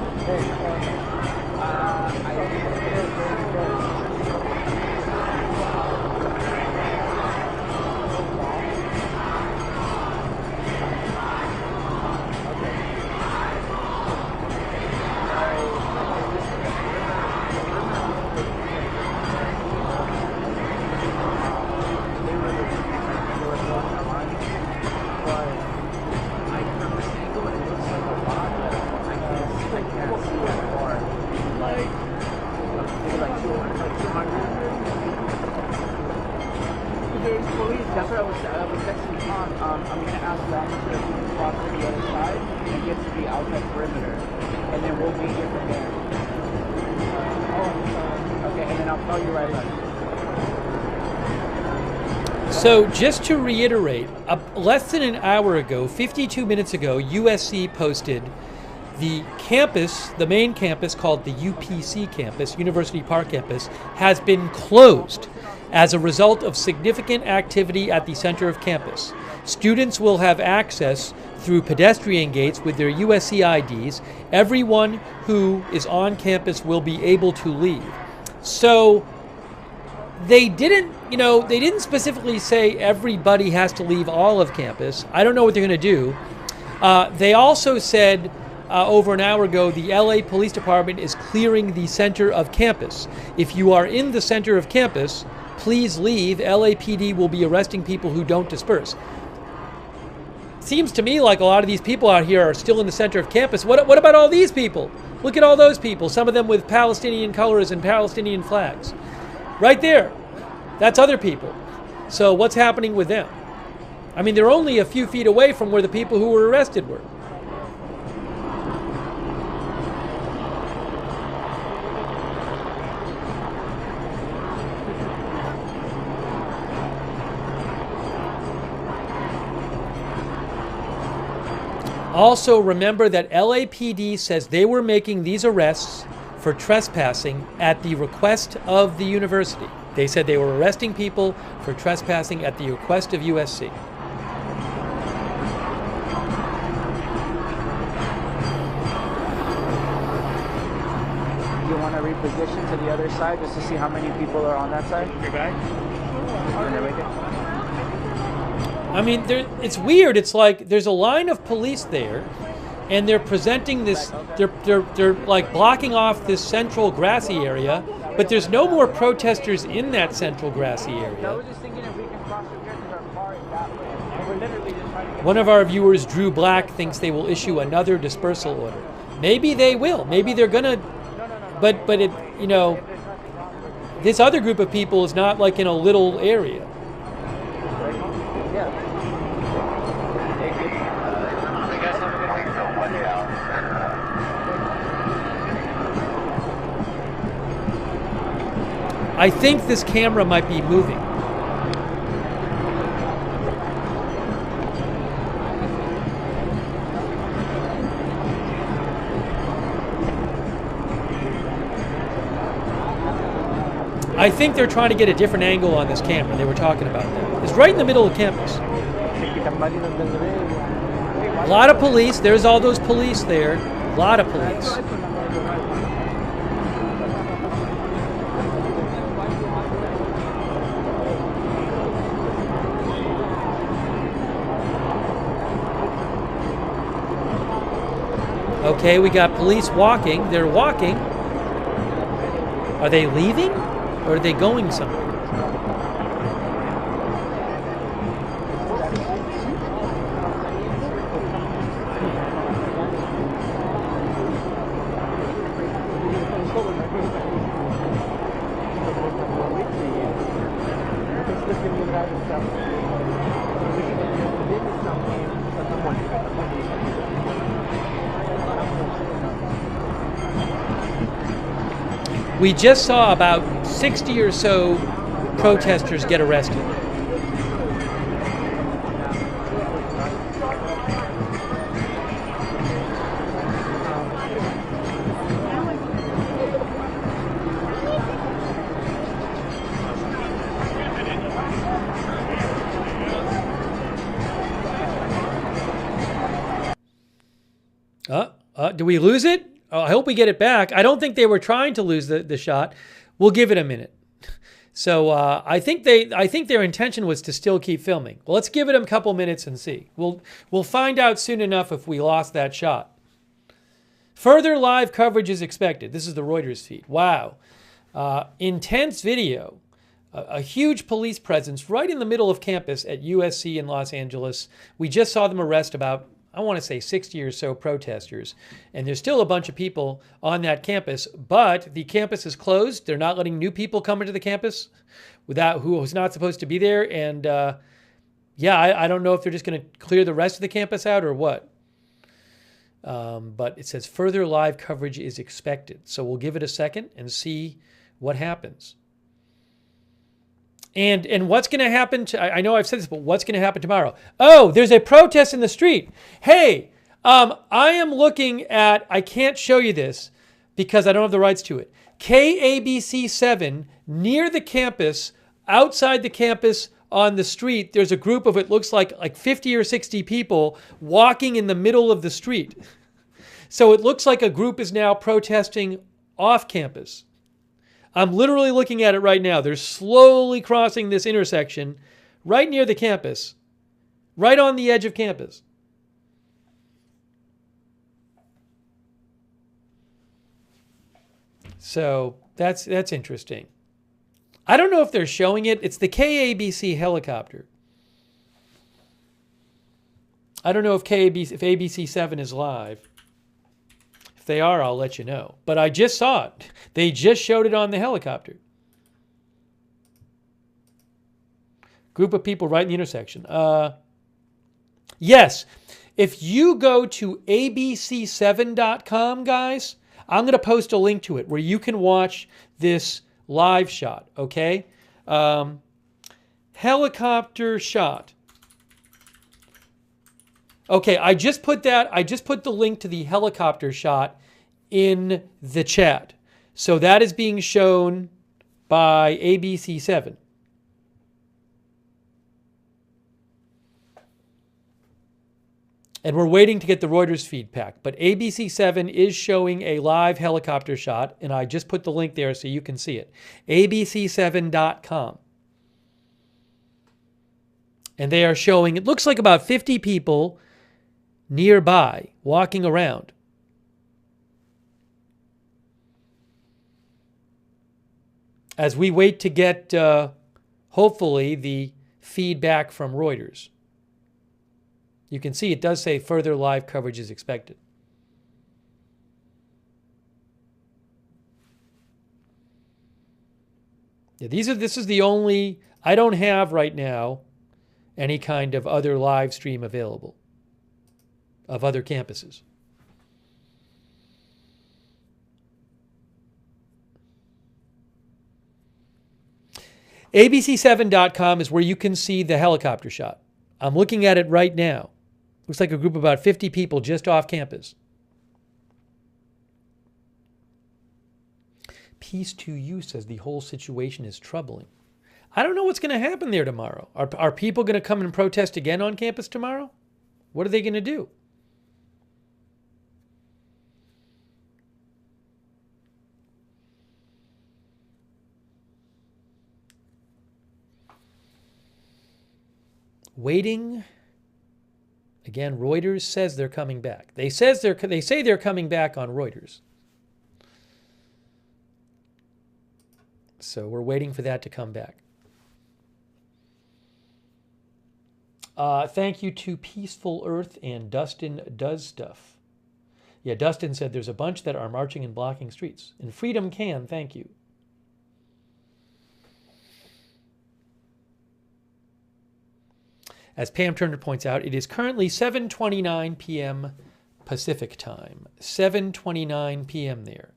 F: That's what I was texting Tom. I'm going to ask Ron to cross to the other side and get to the outside perimeter. And then we'll meet here from there. Okay, and then I'll call you right back.
A: So just to reiterate, less than an hour ago, 52 minutes ago, USC posted the campus, the main campus called the UPC campus, University Park campus, has been closed as a result of significant activity at the center of campus. Students will have access through pedestrian gates with their USC IDs. Everyone who is on campus will be able to leave. So they didn't specifically say everybody has to leave all of campus. I don't know what they're going to do. They also said over an hour ago, the LA Police Department is clearing the center of campus. If you are in the center of campus, please leave. LAPD will be arresting people who don't disperse. Seems to me like a lot of these people out here are still in the center of campus. What about all these people? Look at all those people, some of them with Palestinian colors and Palestinian flags. Right there. That's other people. So what's happening with them? I mean, they're only a few feet away from where the people who were arrested were. Also, remember that LAPD says they were making these arrests for trespassing at the request of the university. They said they were arresting people for trespassing at the request of USC.
F: You want to reposition to the other side just to see how many people are on that side? Your bag?
A: I mean, it's weird. It's like there's a line of police there, and they're presenting this. They're like blocking off this central grassy area, but there's no more protesters in that central grassy
F: I
A: area.
F: was just thinking if we can cross over here because our car is that way. And we're literally just trying to get...
A: One of our viewers, Drew Black, thinks they will issue another dispersal order. Maybe they will. Maybe they're gonna. But it, you know, this other group of people is not like in a little area. I think this camera might be moving. I think they're trying to get a different angle on this camera. They were talking about that. It's right in the middle of campus. A lot of police. There's all those police there. A lot of police. Okay, we got police walking. They're walking. Are they leaving? Or are they going somewhere? We just saw about 60 or so protesters get arrested. Do we lose it? Oh, I hope we get it back. I don't think they were trying to lose the shot. We'll give it a minute. So I think their intention was to still keep filming. Well, let's give it a couple minutes and see. We'll find out soon enough if we lost that shot. Further live coverage is expected. This is the Reuters feed. Wow. Intense video. A huge police presence right in the middle of campus at USC in Los Angeles. We just saw them arrest about, I want to say 60 or so protesters. And there's still a bunch of people on that campus, but the campus is closed. They're not letting new people come into the campus without who's not supposed to be there. And I don't know if they're just going to clear the rest of the campus out or what. But it says further live coverage is expected. So we'll give it a second and see what happens. And what's going to happen I know I've said this, but what's going to happen tomorrow? Oh, there's a protest in the street. Hey, I am looking at, I can't show you this because I don't have the rights to it. KABC 7 near the campus, outside the campus on the street, there's a group of, it looks like 50 or 60 people walking in the middle of the street. So it looks like a group is now protesting off campus. I'm literally looking at it right now. They're slowly crossing this intersection right near the campus, right on the edge of campus. So that's interesting. I don't know if they're showing it. It's the KABC helicopter. I don't know if ABC 7 is live. If they are, I'll let you know. But I just saw it. They just showed it on the helicopter. Group of people right in the intersection. Yes. If you go to abc7.com, guys, I'm going to post a link to it where you can watch this live shot, okay? Helicopter shot. Okay, I just put the link to the helicopter shot in the chat. So that is being shown by ABC7. And we're waiting to get the Reuters feedback. But ABC7 is showing a live helicopter shot, and I just put the link there so you can see it. ABC7.com. And they are showing, it looks like about 50 people nearby walking around. As we wait to get, hopefully, the feedback from Reuters. You can see it does say further live coverage is expected. Yeah, this is the only, I don't have right now any kind of other live stream available of other campuses. ABC7.com is where you can see the helicopter shot. I'm looking at it right now. Looks like a group of about 50 people just off campus. Peace to you says the whole situation is troubling. I don't know what's going to happen there tomorrow. Are people going to come and protest again on campus tomorrow? What are they going to do? Waiting. Again, Reuters says they're coming back. They say they're coming back on Reuters. So we're waiting for that to come back. Thank you to Peaceful Earth and Dustin Does Stuff. Yeah, Dustin said there's a bunch that are marching and blocking streets. And Freedom Can, thank you. As Pam Turner points out, it is currently 7:29 p.m. Pacific time. 7:29 p.m. there.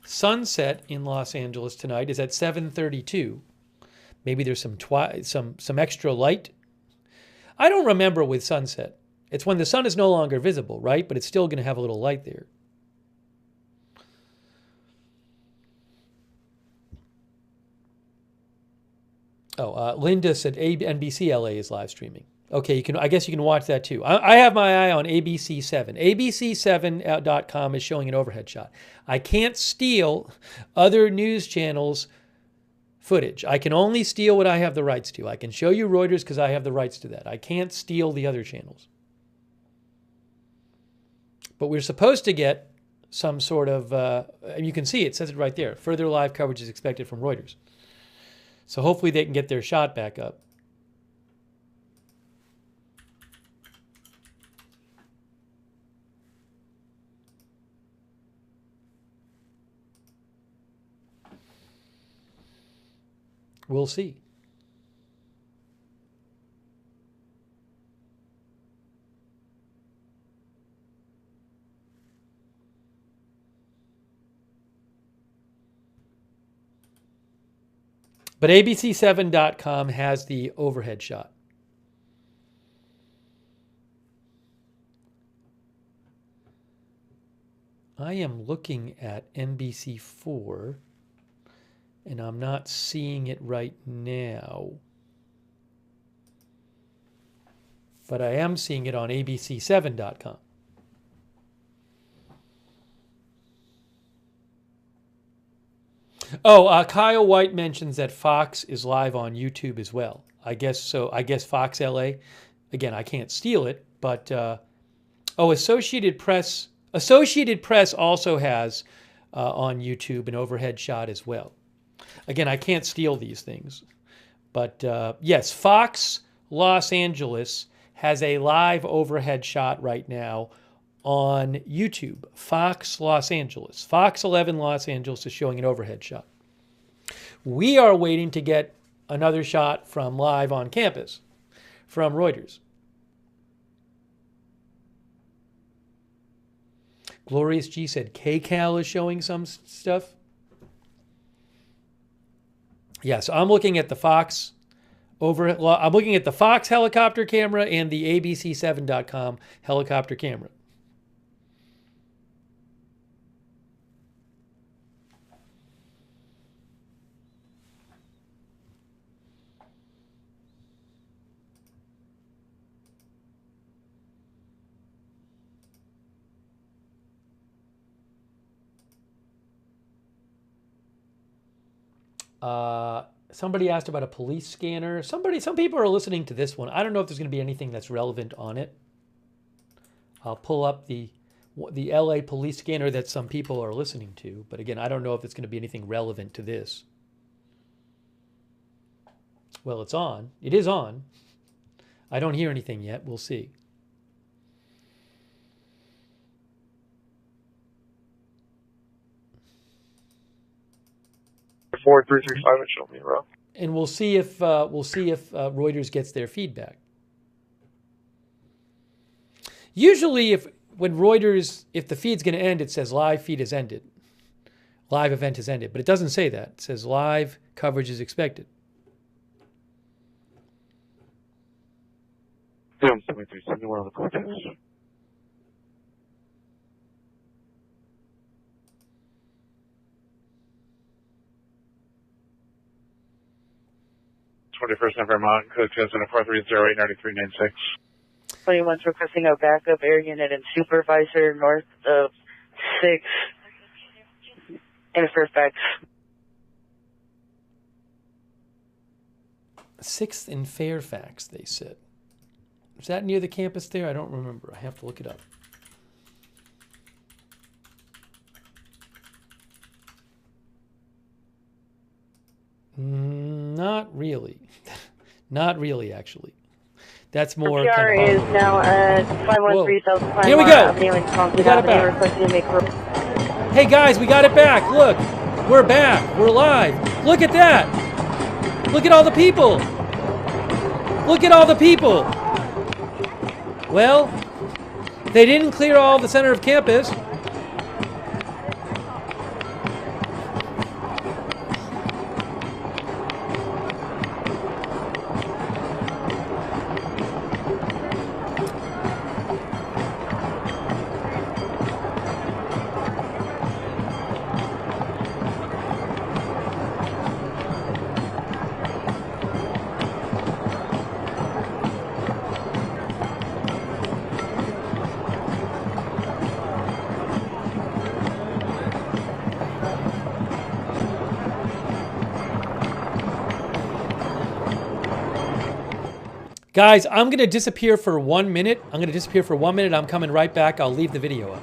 A: Sunset in Los Angeles tonight is at 7:32. Maybe there's some extra light. I don't remember with sunset. It's when the sun is no longer visible, right? But it's still going to have a little light there. Oh, Linda said NBC LA is live streaming. Okay, I guess you can watch that too. I have my eye on ABC7. ABC7.com is showing an overhead shot. I can't steal other news channels' footage. I can only steal what I have the rights to. I can show you Reuters because I have the rights to that. I can't steal the other channels. But we're supposed to get some sort of, you can see it says it right there. Further live coverage is expected from Reuters. So hopefully they can get their shot back up. We'll see. But ABC7.com has the overhead shot. I am looking at NBC4, and I'm not seeing it right now. But I am seeing it on ABC7.com. Oh, Kyle White mentions that Fox is live on YouTube as well. I guess so. I guess Fox LA. Again, I can't steal it, but Associated Press also has on YouTube an overhead shot as well. Again, I can't steal these things, but yes, Fox Los Angeles has a live overhead shot right now on YouTube. Fox Los Angeles. Fox 11 Los Angeles is showing an overhead shot. We are waiting to get another shot from live on campus from Reuters. Glorious G said KCAL is showing some stuff. Yeah, so I'm looking at the Fox I'm looking at the Fox helicopter camera and the ABC7.com helicopter camera. Somebody asked about a police scanner. Some people are listening to this one. I don't know if there's going to be anything that's relevant on it. I'll pull up the LA police scanner that some people are listening to. But again, I don't know if it's going to be anything relevant to this. Well, it's on. It is on. I don't hear anything yet. We'll see.
G: Four three three five and show me, bro.
A: And we'll see if Reuters gets their feedback. Usually, when Reuters, if the feed's going to end, it says live feed has ended, live event has ended, but it doesn't say that. It says live coverage is expected.
G: Yeah, 73, 71 on the cortex. November Mountain Code 10-430-89396.
H: 21's requesting a backup air unit and supervisor north of 6 in Fairfax.
A: 6th in Fairfax, they said. Is that near the campus there? I don't remember. I have to look it up. Not really. Not really, actually. That's more
H: PR
A: kind of
H: is now at 513,000.
A: Here we go. We got it back. Hey guys, we got it back. Look, we're back. We're live. Look at that. Look at all the people. Look at all the people. Well, they didn't clear all the center of campus. Guys, I'm going to disappear for 1 minute. I'm coming right back. I'll leave the video up.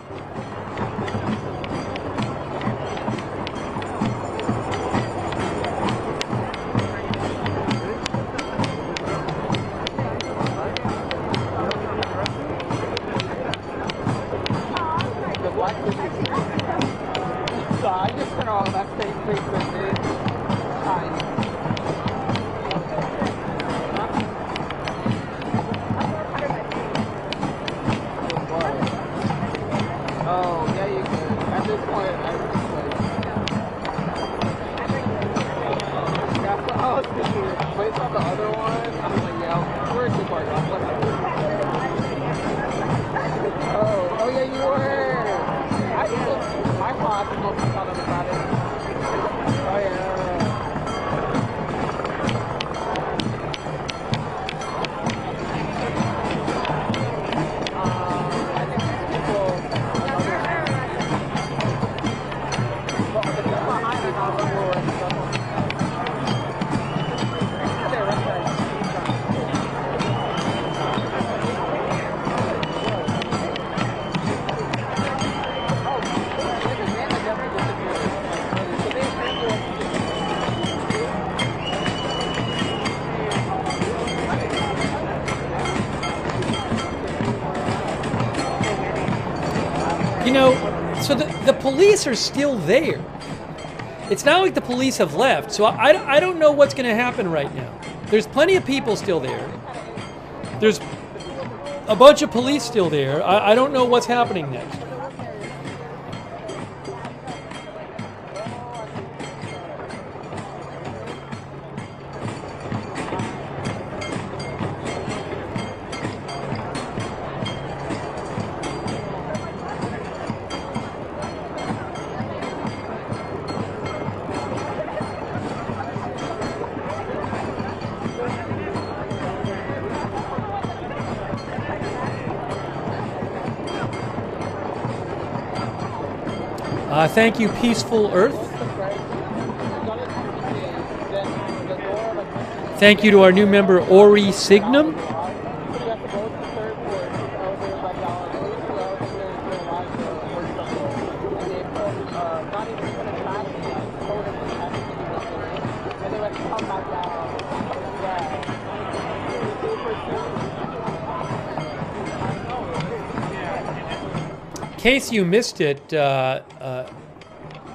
A: You know, so the police are still there. It's not like the police have left, so I don't know what's going to happen right now. There's plenty of people still there. There's a bunch of police still there. I don't know what's happening next. Thank you, Peaceful Earth. Thank you to our new member, Ori Signum. In case you missed it,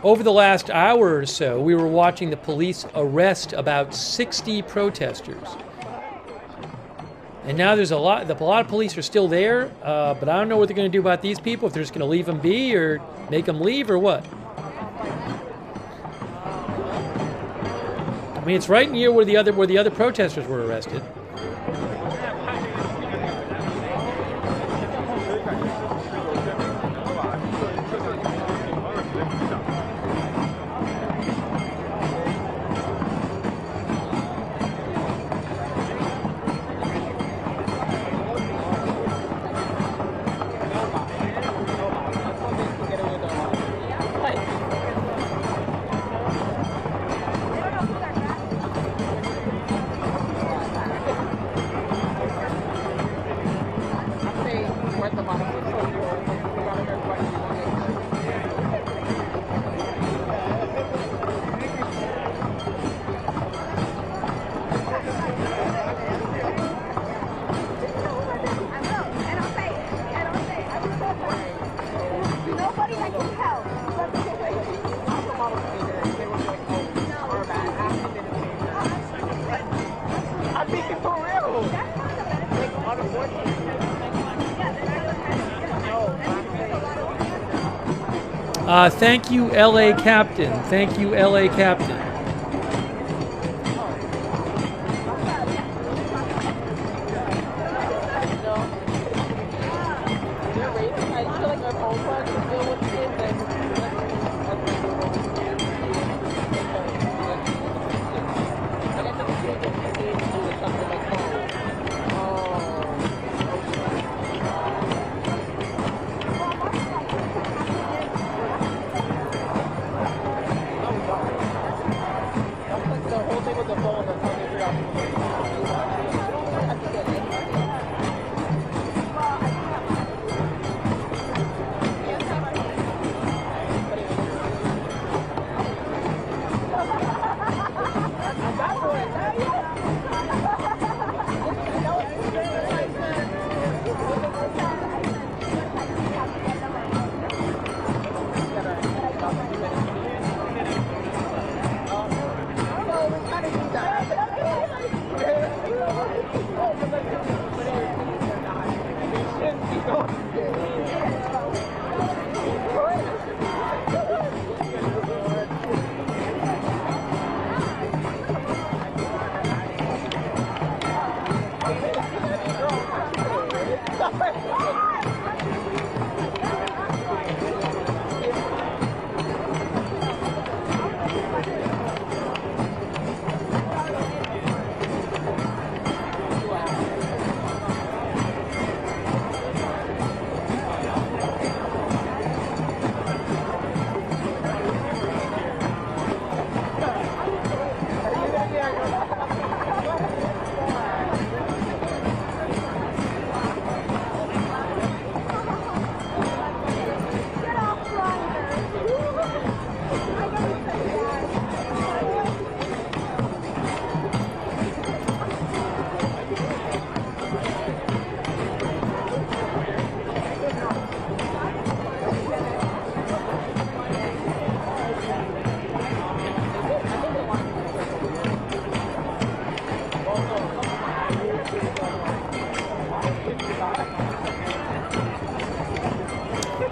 A: over the last hour or so, we were watching the police arrest about 60 protesters. And now there's a lot of police are still there, but I don't know what they're going to do about these people, if they're just going to leave them be or make them leave or what. I mean, it's right near where the other protesters were arrested. Thank you, LA Captain. Thank you, LA Captain.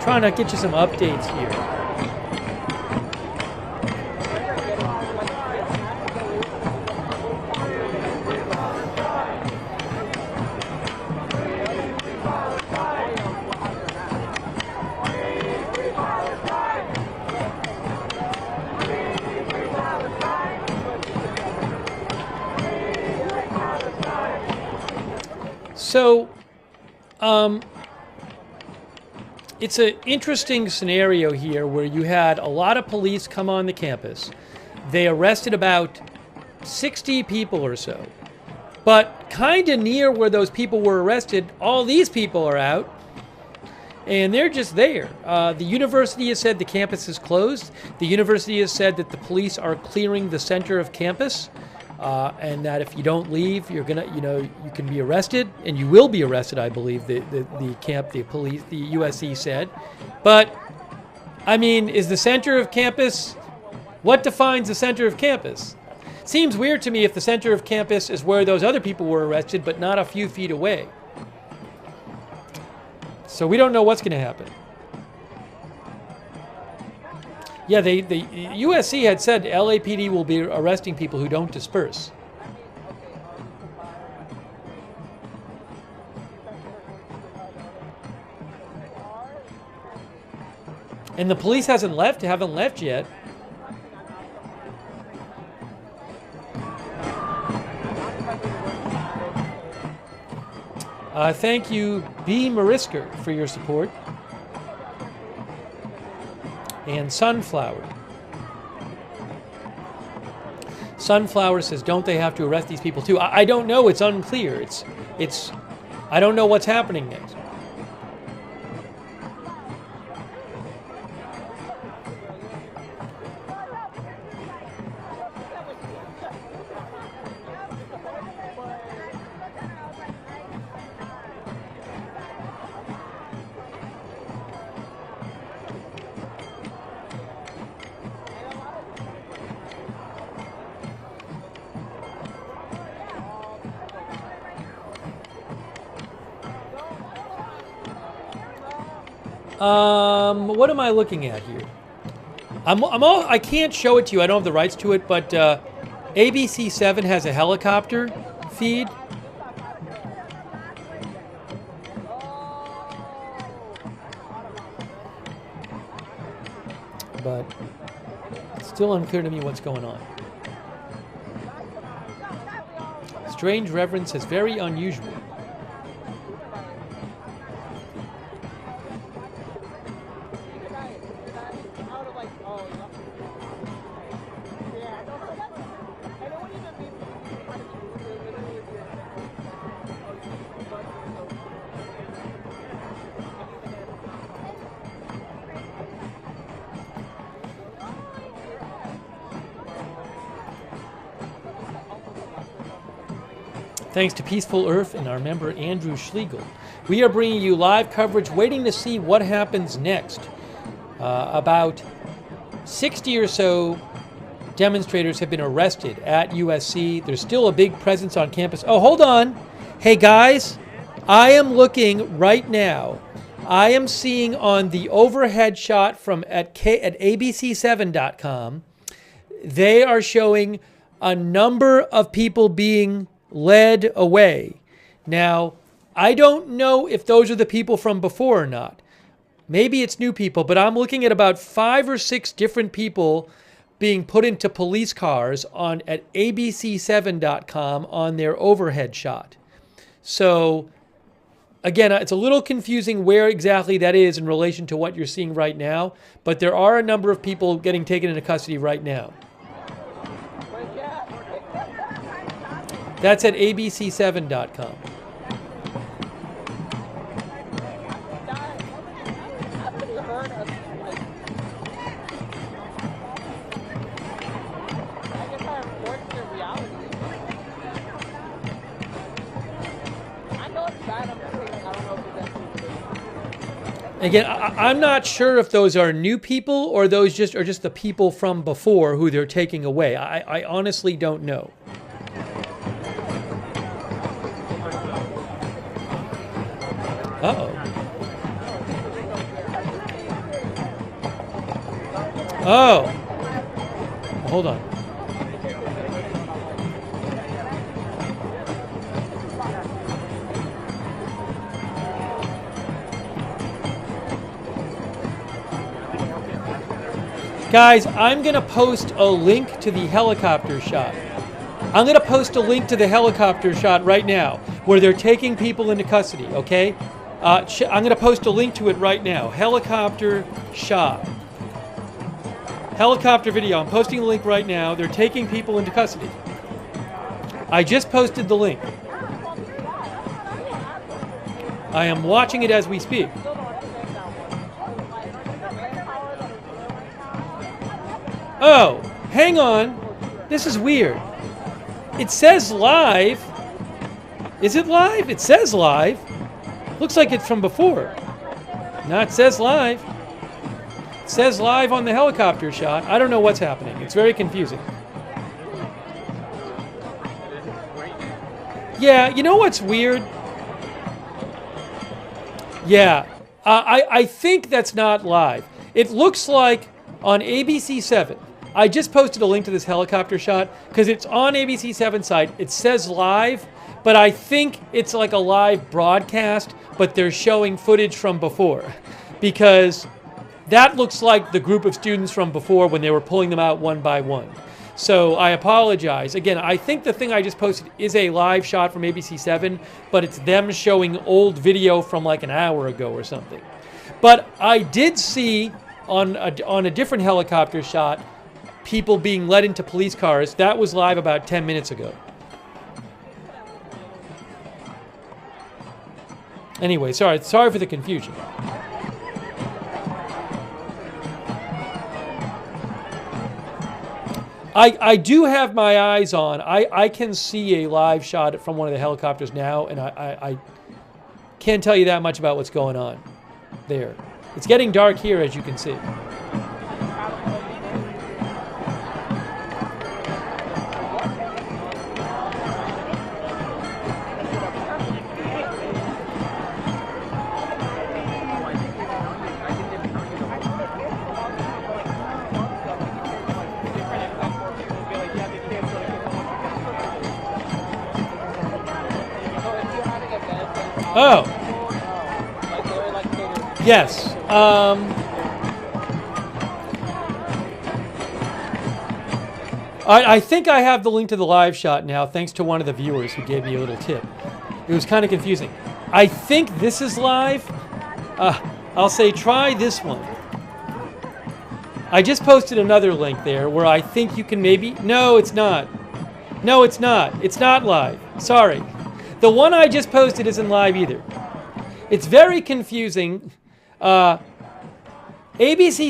A: Trying to get you some updates here. So, it's an interesting scenario here where you had a lot of police come on the campus. They arrested about 60 people or so. But kind of near where those people were arrested, all these people are out. And they're just there. The university has said the campus is closed. The university has said that the police are clearing the center of campus. And that if you don't leave, you're gonna, you can be arrested, and you will be arrested. I believe the police, the USC said. But I mean, is the center of campus? What defines the center of campus? Seems weird to me if the center of campus is where those other people were arrested, but not a few feet away. So we don't know what's going to happen. Yeah, the USC had said LAPD will be arresting people who don't disperse. And the police haven't left yet. Thank you, B. Marisker, for your support. And Sunflower. Sunflower says, don't they have to arrest these people too? I don't know. It's unclear. I don't know what's happening next. What am I looking at here? I can't show it to you. I don't have the rights to it, but ABC7 has a helicopter feed. But it's still unclear to me what's going on. Strange Reverend says, very unusual. Thanks to Peaceful Earth and our member Andrew Schlegel. We are bringing you live coverage, waiting to see what happens next. About 60 or so demonstrators have been arrested at USC. There's still a big presence on campus. Oh, hold on. Hey, guys, I am looking right now. I am seeing on the overhead shot from at abc7.com, they are showing a number of people being led away. Now, I don't know if those are the people from before or not. Maybe it's new people, but I'm looking at about 5 or 6 different people being put into police cars at abc7.com on their overhead shot. So, again, it's a little confusing where exactly that is in relation to what you're seeing right now, but there are a number of people getting taken into custody right now. That's at abc7.com. Again, I'm not sure if those are new people or those are just the people from before who they're taking away. I honestly don't know. Uh-oh. Oh. Hold on. Guys, I'm going to post a link to the helicopter shot. I'm going to post a link to the helicopter shot right now where they're taking people into custody, okay? I'm going to post a link to it right now. Helicopter shot. Helicopter video. I'm posting the link right now. They're taking people into custody. I just posted the link. I am watching it as we speak. Oh, hang on. This is weird. It says live. Is it live? It says live. Looks like it's from before. No, it says live. It says live on the helicopter shot. I don't know what's happening. It's very confusing. Yeah, you know what's weird? Yeah, I think that's not live. It looks like on ABC 7. I just posted a link to this helicopter shot because it's on ABC 7 site. It says live, but I think it's like a live broadcast, but they're showing footage from before because that looks like the group of students from before when they were pulling them out one by one. So I apologize. Again, I think the thing I just posted is a live shot from ABC 7, but it's them showing old video from like an hour ago or something. But I did see on a different helicopter shot people being led into police cars. That was live about 10 minutes ago. Anyway, sorry for the confusion. I do have my eyes on. I can see a live shot from one of the helicopters now, and I can't tell you that much about what's going on there. It's getting dark here, as you can see. Oh. Yes. I think I have the link to the live shot now, thanks to one of the viewers who gave me a little tip. It was kind of confusing. I think this is live. I'll say try this one. I just posted another link there where I think you can maybe... No, it's not. No, it's not. It's not live. Sorry. The one I just posted isn't live either. It's very confusing. ABC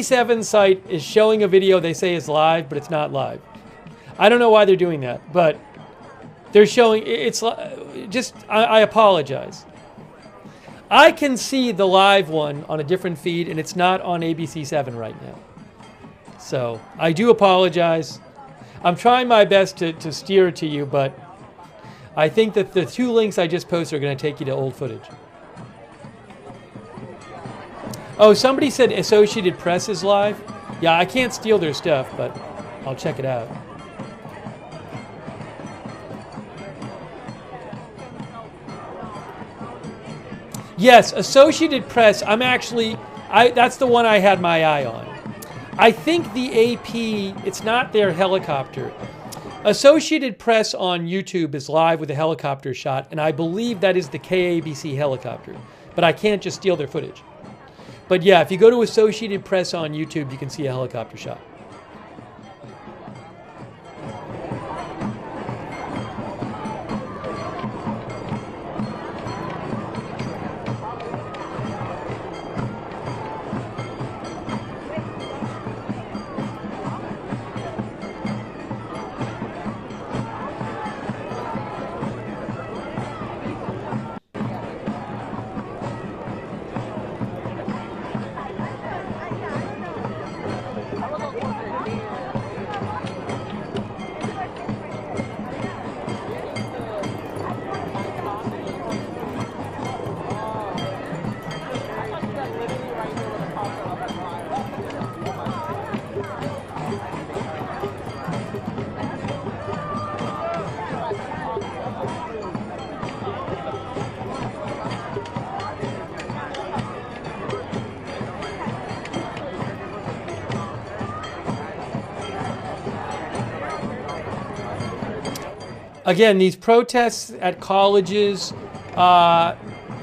A: 7 site is showing a video they say is live, but it's not live. I don't know why they're doing that, but they're showing... It's just... I apologize. I can see the live one on a different feed, and it's not on ABC 7 right now. So, I do apologize. I'm trying my best to steer it to you, but I think that the two links I just posted are going to take you to old footage. Oh, somebody said Associated Press is live. Yeah, I can't steal their stuff, but I'll check it out. Yes, Associated Press. I'm actually... that's the one I had my eye on. I think the AP, it's not their helicopter. Associated Press on YouTube is live with a helicopter shot, and I believe that is the KABC helicopter. But I can't just steal their footage. But yeah, if you go to Associated Press on YouTube, you can see a helicopter shot. Again, these protests at colleges that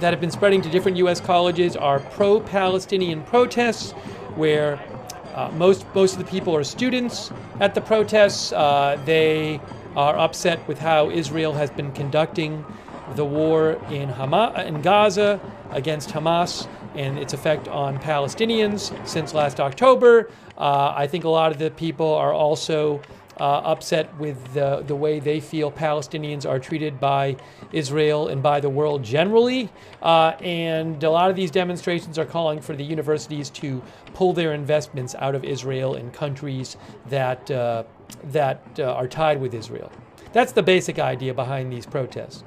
A: that have been spreading to different U.S. colleges are pro-Palestinian protests, where most of the people are students at the protests. They are upset with how Israel has been conducting the war in Gaza against Hamas and its effect on Palestinians since last October. I think a lot of the people are also upset with the way they feel Palestinians are treated by Israel and by the world generally. And a lot of these demonstrations are calling for the universities to pull their investments out of Israel and countries that are tied with Israel. That's the basic idea behind these protests.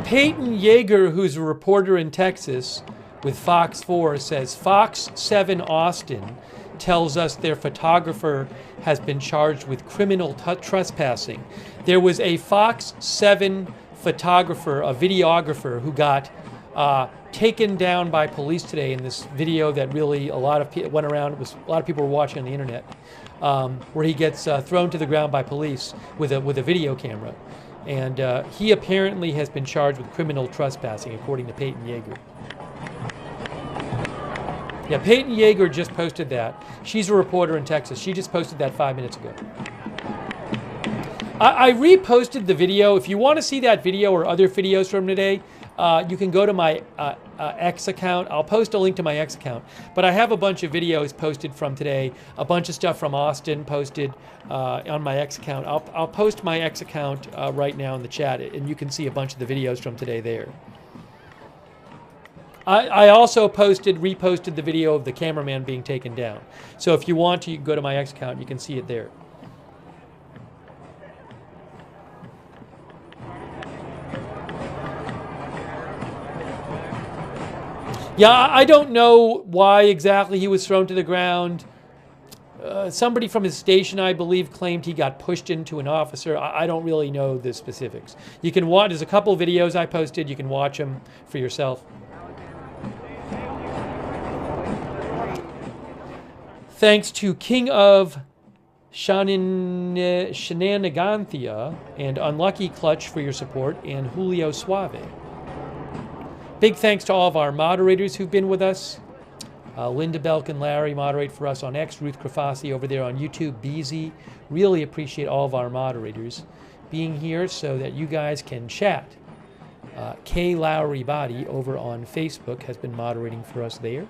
A: Peyton Yeager, who's a reporter in Texas with Fox 4, says Fox 7 Austin tells us their photographer has been charged with criminal trespassing. There was a Fox 7 photographer, a videographer, who got taken down by police today in this video that really a lot of people went around. A lot of people were watching on the internet, where he gets thrown to the ground by police with a video camera. And he apparently has been charged with criminal trespassing, according to Peyton Yeager. Yeah, Peyton Yeager just posted that. She's a reporter in Texas. She just posted that 5 minutes ago. I reposted the video. If you want to see that video or other videos from today, you can go to my X account. I'll post a link to my X account. But I have a bunch of videos posted from today, a bunch of stuff from Austin posted on my X account. I'll post my X account right now in the chat, and you can see a bunch of the videos from today there. I also reposted the video of the cameraman being taken down. So if you want to, you can go to my X account. You can see it there. Yeah, I don't know why exactly he was thrown to the ground. Somebody from his station, I believe, claimed he got pushed into an officer. I don't really know the specifics. You can watch, there's a couple videos I posted. You can watch them for yourself. Thanks to King of Shenaniganthia and Unlucky Clutch for your support, and Julio Suave. Big thanks to all of our moderators who've been with us. Linda Belk and Larry moderate for us on X. Ruth Krafasi over there on YouTube. BZ. Really appreciate all of our moderators being here so that you guys can chat. Kay Lowry Body over on Facebook has been moderating for us there.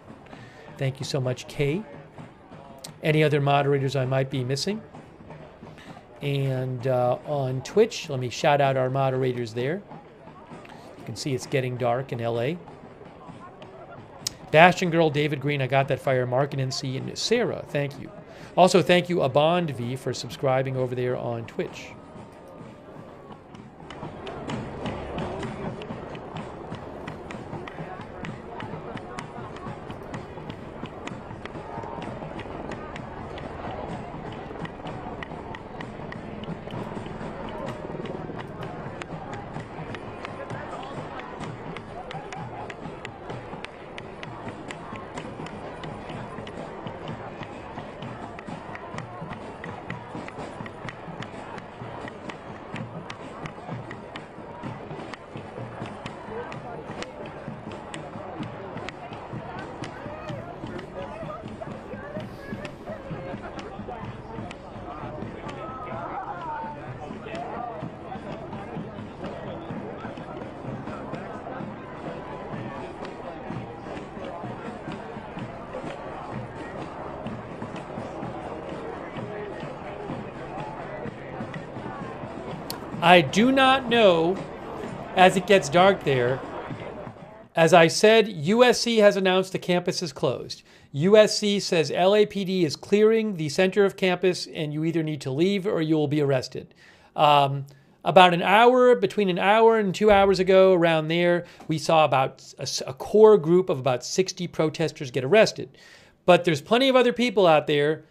A: Thank you so much, Kay. Any other moderators I might be missing? And on Twitch, let me shout out our moderators there. You can see it's getting dark in LA. Bastion Girl, David Green, I got that fire. Mark and NC, and Sarah, thank you. Also, thank you, Abond V, for subscribing over there on Twitch. I do not know, as it gets dark there. As I said, USC has announced the campus is closed. USC says LAPD is clearing the center of campus and you either need to leave or you will be arrested. About an hour, between an hour and 2 hours ago, around there, we saw about a core group of about 60 protesters get arrested. But there's plenty of other people out there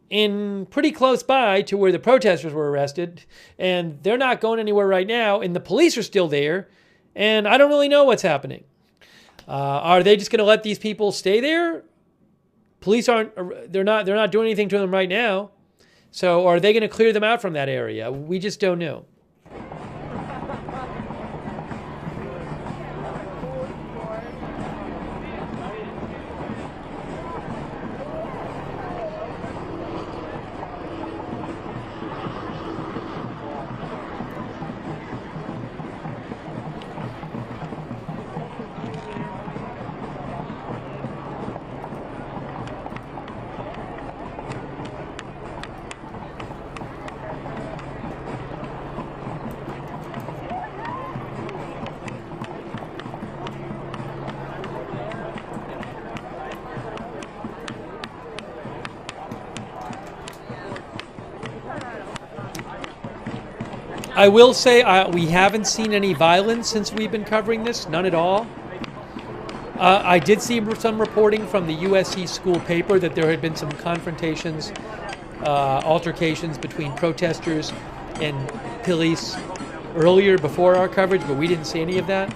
A: in pretty close by to where the protesters were arrested, and they're not going anywhere right now, and the police are still there, and I don't really know what's happening. Are they just going to let these people stay there? Police they're not doing anything to them right now. So are they going to clear them out from that area? We just don't know. I will say we haven't seen any violence since we've been covering this, none at all. I did see some reporting from the USC school paper that there had been some confrontations, altercations between protesters and police earlier before our coverage, but we didn't see any of that.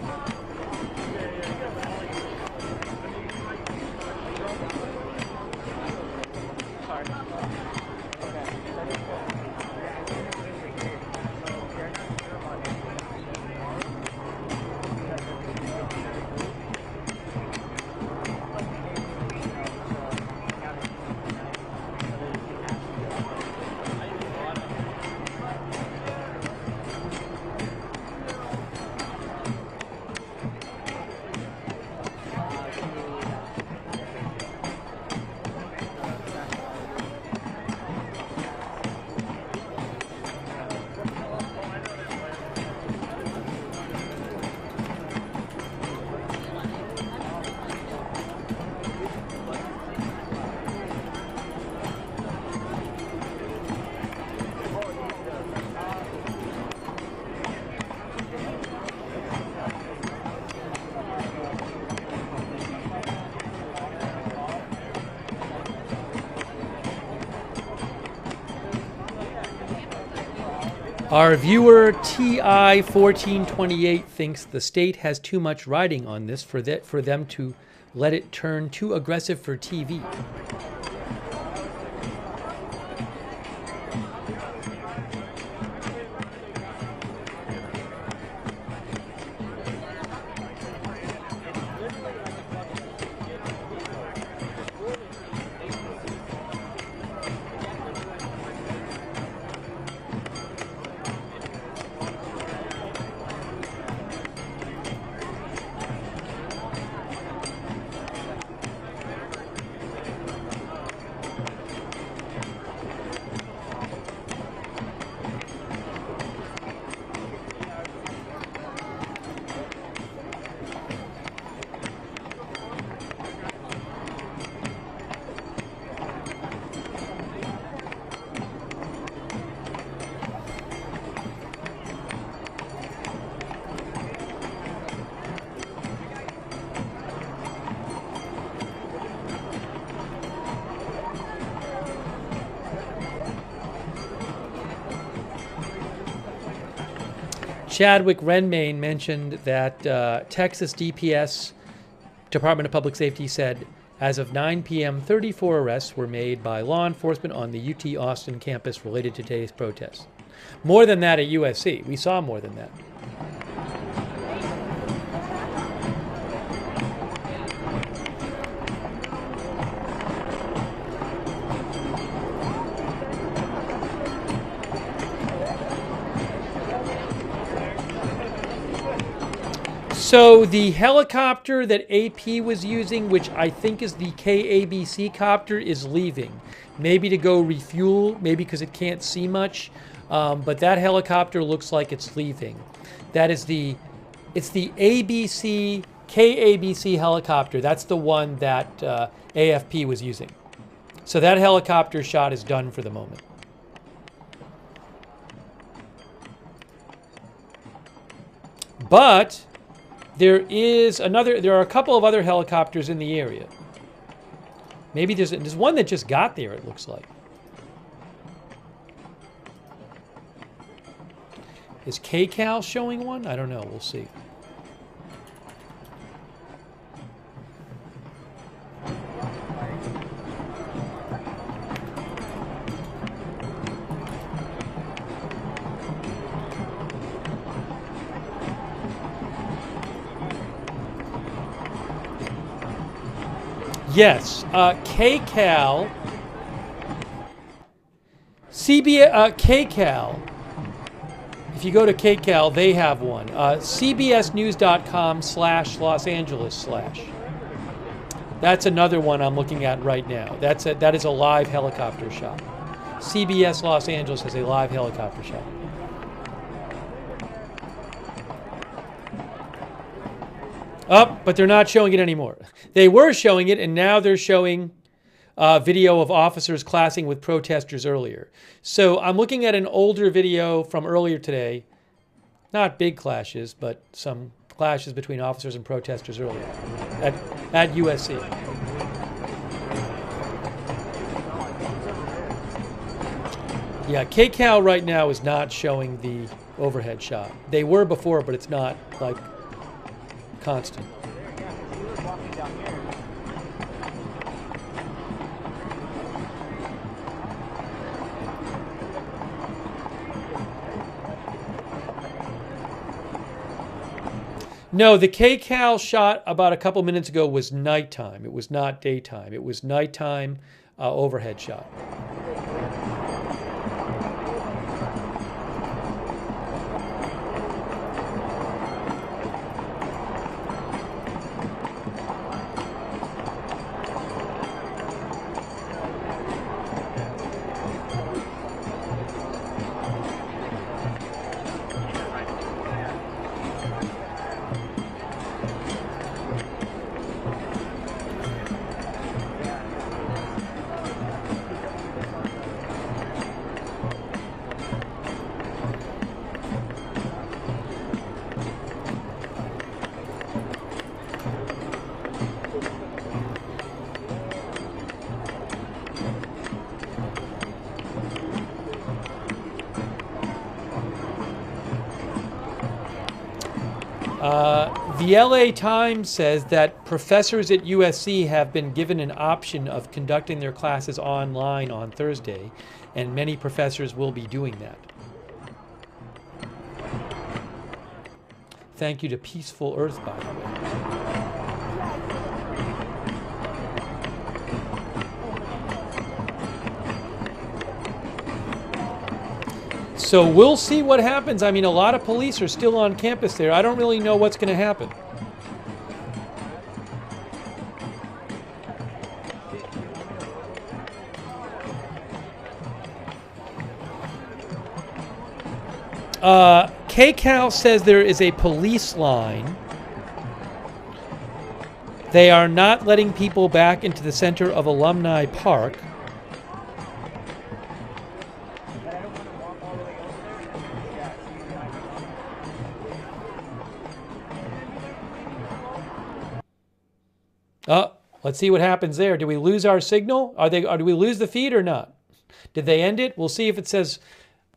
A: Our viewer TI1428 thinks the state has too much riding on this for them to let it turn too aggressive for TV. Chadwick Renmain mentioned that Texas DPS, Department of Public Safety, said as of 9 p.m., 34 arrests were made by law enforcement on the UT Austin campus related to today's protests. More than that at USC. We saw more than that. So the helicopter that AP was using, which I think is the KABC copter, is leaving. Maybe to go refuel, maybe because it can't see much. But that helicopter looks like it's leaving. That is it's the ABC, KABC helicopter. That's the one that AFP was using. So that helicopter shot is done for the moment. But there are a couple of other helicopters in the area. Maybe there's one that just got there, it looks like. Is KCAL showing one? I don't know. We'll see. Yes, KCAL, KCAL, if you go to KCAL, they have one. CBSnews.com/Los Angeles/. That's another one I'm looking at right now. That is a live helicopter shot. CBS Los Angeles has a live helicopter shot. Oh, but they're not showing it anymore. They were showing it, and now they're showing video of officers clashing with protesters earlier. So I'm looking at an older video from earlier today. Not big clashes, but some clashes between officers and protesters earlier at USC. Yeah, KCAL right now is not showing the overhead shot. They were before, but it's not like constant. No, the KCAL shot about a couple minutes ago was nighttime. It was not daytime. It was nighttime overhead shot. The LA Times says that professors at USC have been given an option of conducting their classes online on Thursday, and many professors will be doing that. Thank you to Peaceful Earth, by the way. So we'll see what happens. I mean, a lot of police are still on campus there. I don't really know what's going to happen. KCAL says there is a police line. They are not letting people back into the center of Alumni Park. Let's see what happens there. Do we lose our signal? Do we lose the feed or not? Did they end it? We'll see if it says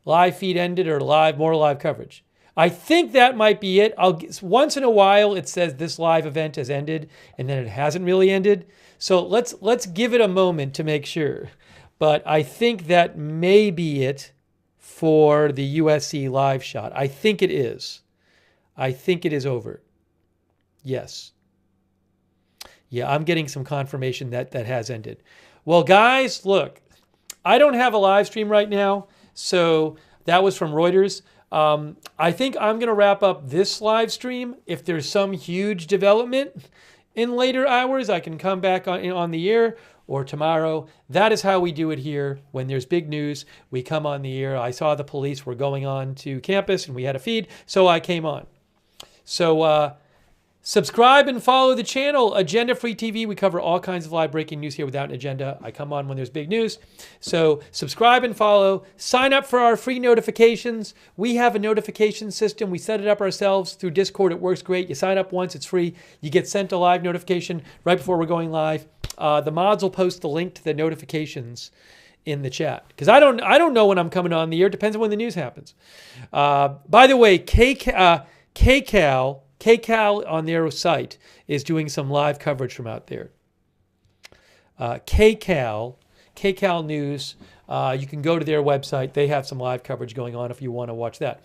A: live feed ended or more live coverage. I think that might be it. Once in a while it says this live event has ended, and then it hasn't really ended. So let's give it a moment to make sure. But I think that may be it for the USC live shot. I think it is. I think it is over. Yes. Yeah, I'm getting some confirmation that has ended. Well, guys, look, I don't have a live stream right now, so that was from Reuters. I think I'm going to wrap up this live stream. If there's some huge development in later hours, I can come back on the air, or tomorrow. That is how we do it here. When there's big news, we come on the air. I saw the police were going on to campus, and we had a feed, so I came on. So Subscribe and follow the channel, Agenda Free TV. We cover all kinds of live breaking news here without an agenda. I come on when there's big news. So subscribe and follow. Sign up for our free notifications. We have a notification system. We set it up ourselves through Discord. It works great. You sign up once, it's free. You get sent a live notification right before we're going live. The mods will post the link to the notifications in the chat, because I don't know when I'm coming on the air. It depends on when the news happens. By the way, KCAL on their site is doing some live coverage from out there. KCAL News. You can go to their website. They have some live coverage going on if you want to watch that.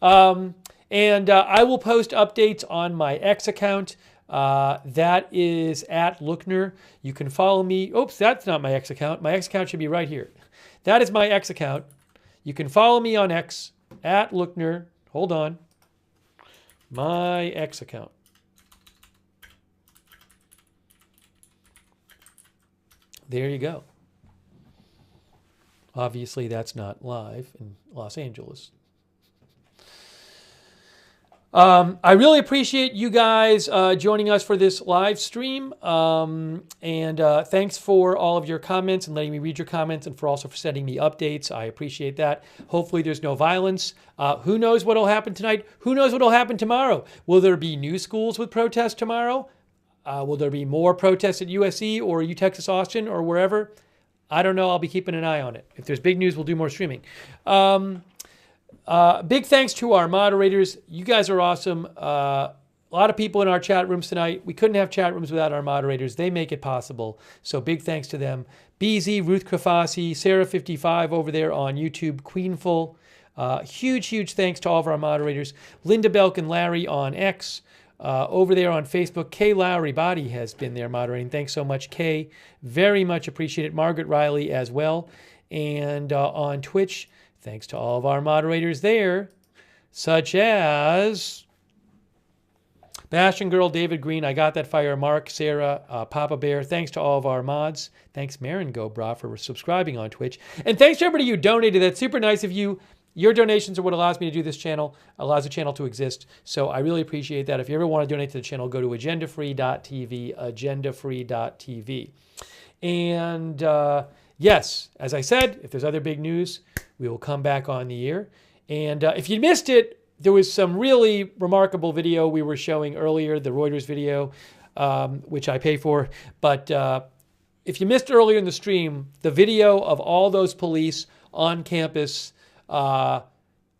A: And I will post updates on my X account. That is at Lookner. You can follow me. Oops, that's not my X account. My X account should be right here. That is my X account. You can follow me on X at Lookner. Hold on. My X account. There you go. Obviously, that's not live in Los Angeles. I really appreciate you guys joining us for this live stream. And thanks for all of your comments and letting me read your comments, and for sending me updates. I appreciate that. Hopefully there's no violence. Who knows what will happen tonight? Who knows what will happen tomorrow? Will there be new schools with protests tomorrow? Will there be more protests at USC or UTexas Austin or wherever? I don't know. I'll be keeping an eye on it. If there's big news, we'll do more streaming. Big thanks to our moderators. You guys are awesome. A lot of people in our chat rooms tonight. We couldn't have chat rooms without our moderators. They make it possible. So big thanks to them. BZ, Ruth Krafasi, Sarah55 over there on YouTube, Queenful. Huge thanks to all of our moderators. Linda Belk and Larry on X. Over there on Facebook, Kay Lowry Body has been there moderating. Thanks so much, Kay. Very much appreciate it. Margaret Riley as well. And on Twitch, thanks to all of our moderators there, such as Bastion Girl, David Green, I Got That Fire, Mark, Sarah, Papa Bear. Thanks to all of our mods. Thanks, Marin Go-Bra, for subscribing on Twitch. And thanks to everybody who donated. That's super nice of you. Your donations are what allows me to do this channel, allows the channel to exist. So I really appreciate that. If you ever want to donate to the channel, go to agendafree.tv, agendafree.tv. And yes, as I said, if there's other big news, we will come back on the air. And if you missed it, there was some really remarkable video we were showing earlier, the Reuters video, which I pay for. But if you missed earlier in the stream, the video of all those police on campus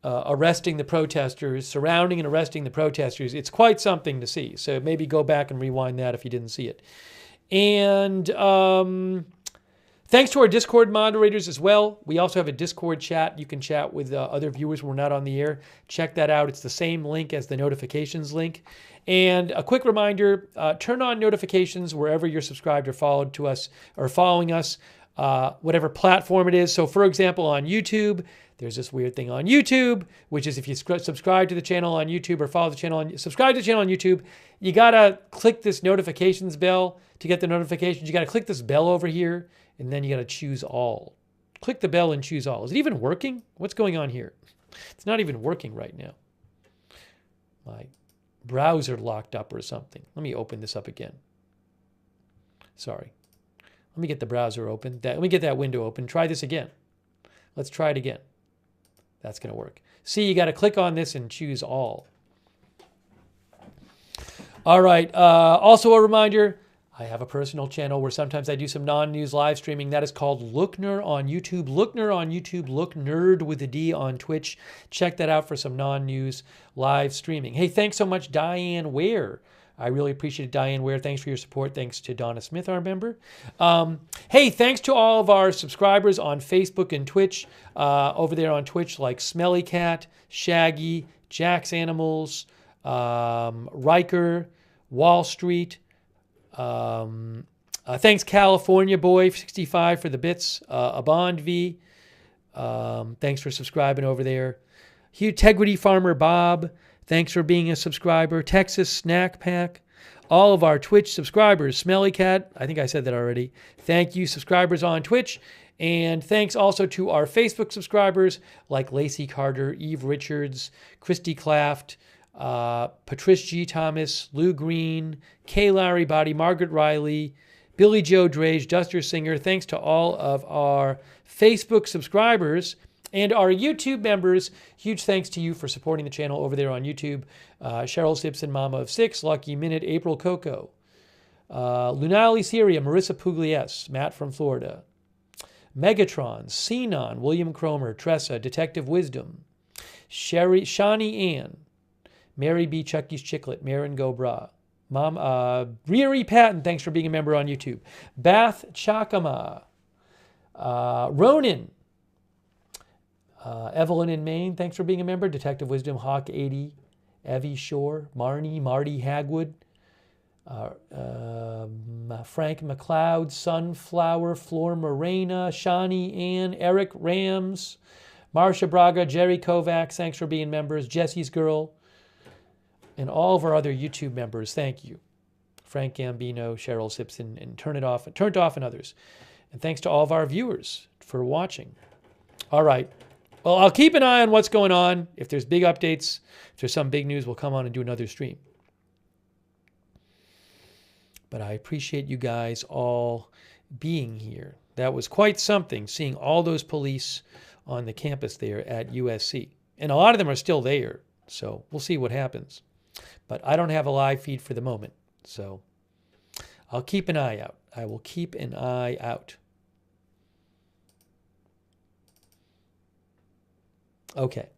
A: arresting the protesters, surrounding and arresting the protesters, it's quite something to see. So maybe go back and rewind that if you didn't see it. And thanks to our Discord moderators as well. We also have a Discord chat. You can chat with other viewers when we're not on the air. Check that out. It's the same link as the notifications link. And a quick reminder, turn on notifications wherever you're subscribed or followed to us or following us, whatever platform it is. So for example, on YouTube, there's this weird thing on YouTube, which is if you subscribe to the channel on YouTube or follow the channel subscribe to the channel on YouTube, you got to click this notifications bell to get the notifications. You got to click this bell over here, and then you got to choose all. Click the bell and choose all. Is it even working? What's going on here? It's not even working right now. My browser locked up or something. Let me open this up again. Sorry. Let me get the browser open. Let me get that window open. Try this again. Let's try it again. That's going to work. See, you got to click on this and choose all. All right. Also a reminder, I have a personal channel where sometimes I do some non-news live streaming. That is called Lookner on YouTube. Lookner on YouTube. Look Nerd with a D on Twitch. Check that out for some non-news live streaming. Hey, thanks so much, Diane Ware. I really appreciate it, Diane Ware. Thanks for your support. Thanks to Donna Smith, our member. Hey, thanks to all of our subscribers on Facebook and Twitch. Over there on Twitch, like Smelly Cat, Shaggy, Jack's Animals, Riker, Wall Street. Thanks, California Boy 65 for the bits. Abond V. Thanks for subscribing over there. Integrity Farmer Bob. Thanks for being a subscriber. Texas Snack Pack. All of our Twitch subscribers. Smelly Cat. I think I said that already. Thank you, subscribers on Twitch. And thanks also to our Facebook subscribers like Lacey Carter, Eve Richards, Christy Claft, Patrice G. Thomas, Lou Green, Kay Larry Body, Margaret Riley, Billy Joe Drage, Duster Singer. Thanks to all of our Facebook subscribers and our YouTube members. Huge thanks to you for supporting the channel over there on YouTube. Cheryl Simpson, Mama of Six, Lucky Minute, April Coco, Lunali Syria, Marissa Pugliese, Matt from Florida, Megatron, Sinon, William Cromer, Tressa, Detective Wisdom, Shani Ann, Mary B. Chucky's Chicklet, Marin Gobra, Mom, Riri Patton, thanks for being a member on YouTube, Bath Chakama, Ronan, Evelyn in Maine, thanks for being a member, Detective Wisdom, Hawk 80, Evie Shore, Marty Hagwood, Frank McLeod, Sunflower, Flor Morena, Shani Ann, Eric Rams, Marsha Braga, Jerry Kovacs, thanks for being members, Jesse's Girl, and all of our other YouTube members, thank you. Frank Gambino, Cheryl Simpson, and Turned Off, and others. And thanks to all of our viewers for watching. All right. Well, I'll keep an eye on what's going on. If there's big updates, if there's some big news, we'll come on and do another stream. But I appreciate you guys all being here. That was quite something, seeing all those police on the campus there at USC. And a lot of them are still there, so we'll see what happens. But I don't have a live feed for the moment, so I'll keep an eye out. I will keep an eye out. Okay.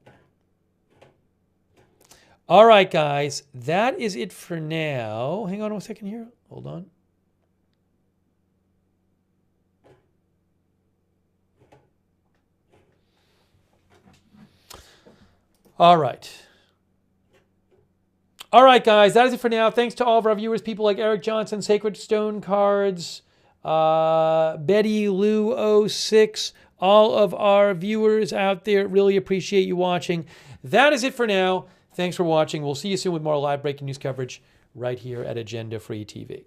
A: All right, guys, that is it for now. Hang on a second here. Hold on. All right. All right, guys, that is it for now. Thanks to all of our viewers, people like Eric Johnson, Sacred Stone Cards, Betty Lou 06, all of our viewers out there. Really appreciate you watching. That is it for now. Thanks for watching. We'll see you soon with more live breaking news coverage right here at Agenda Free TV.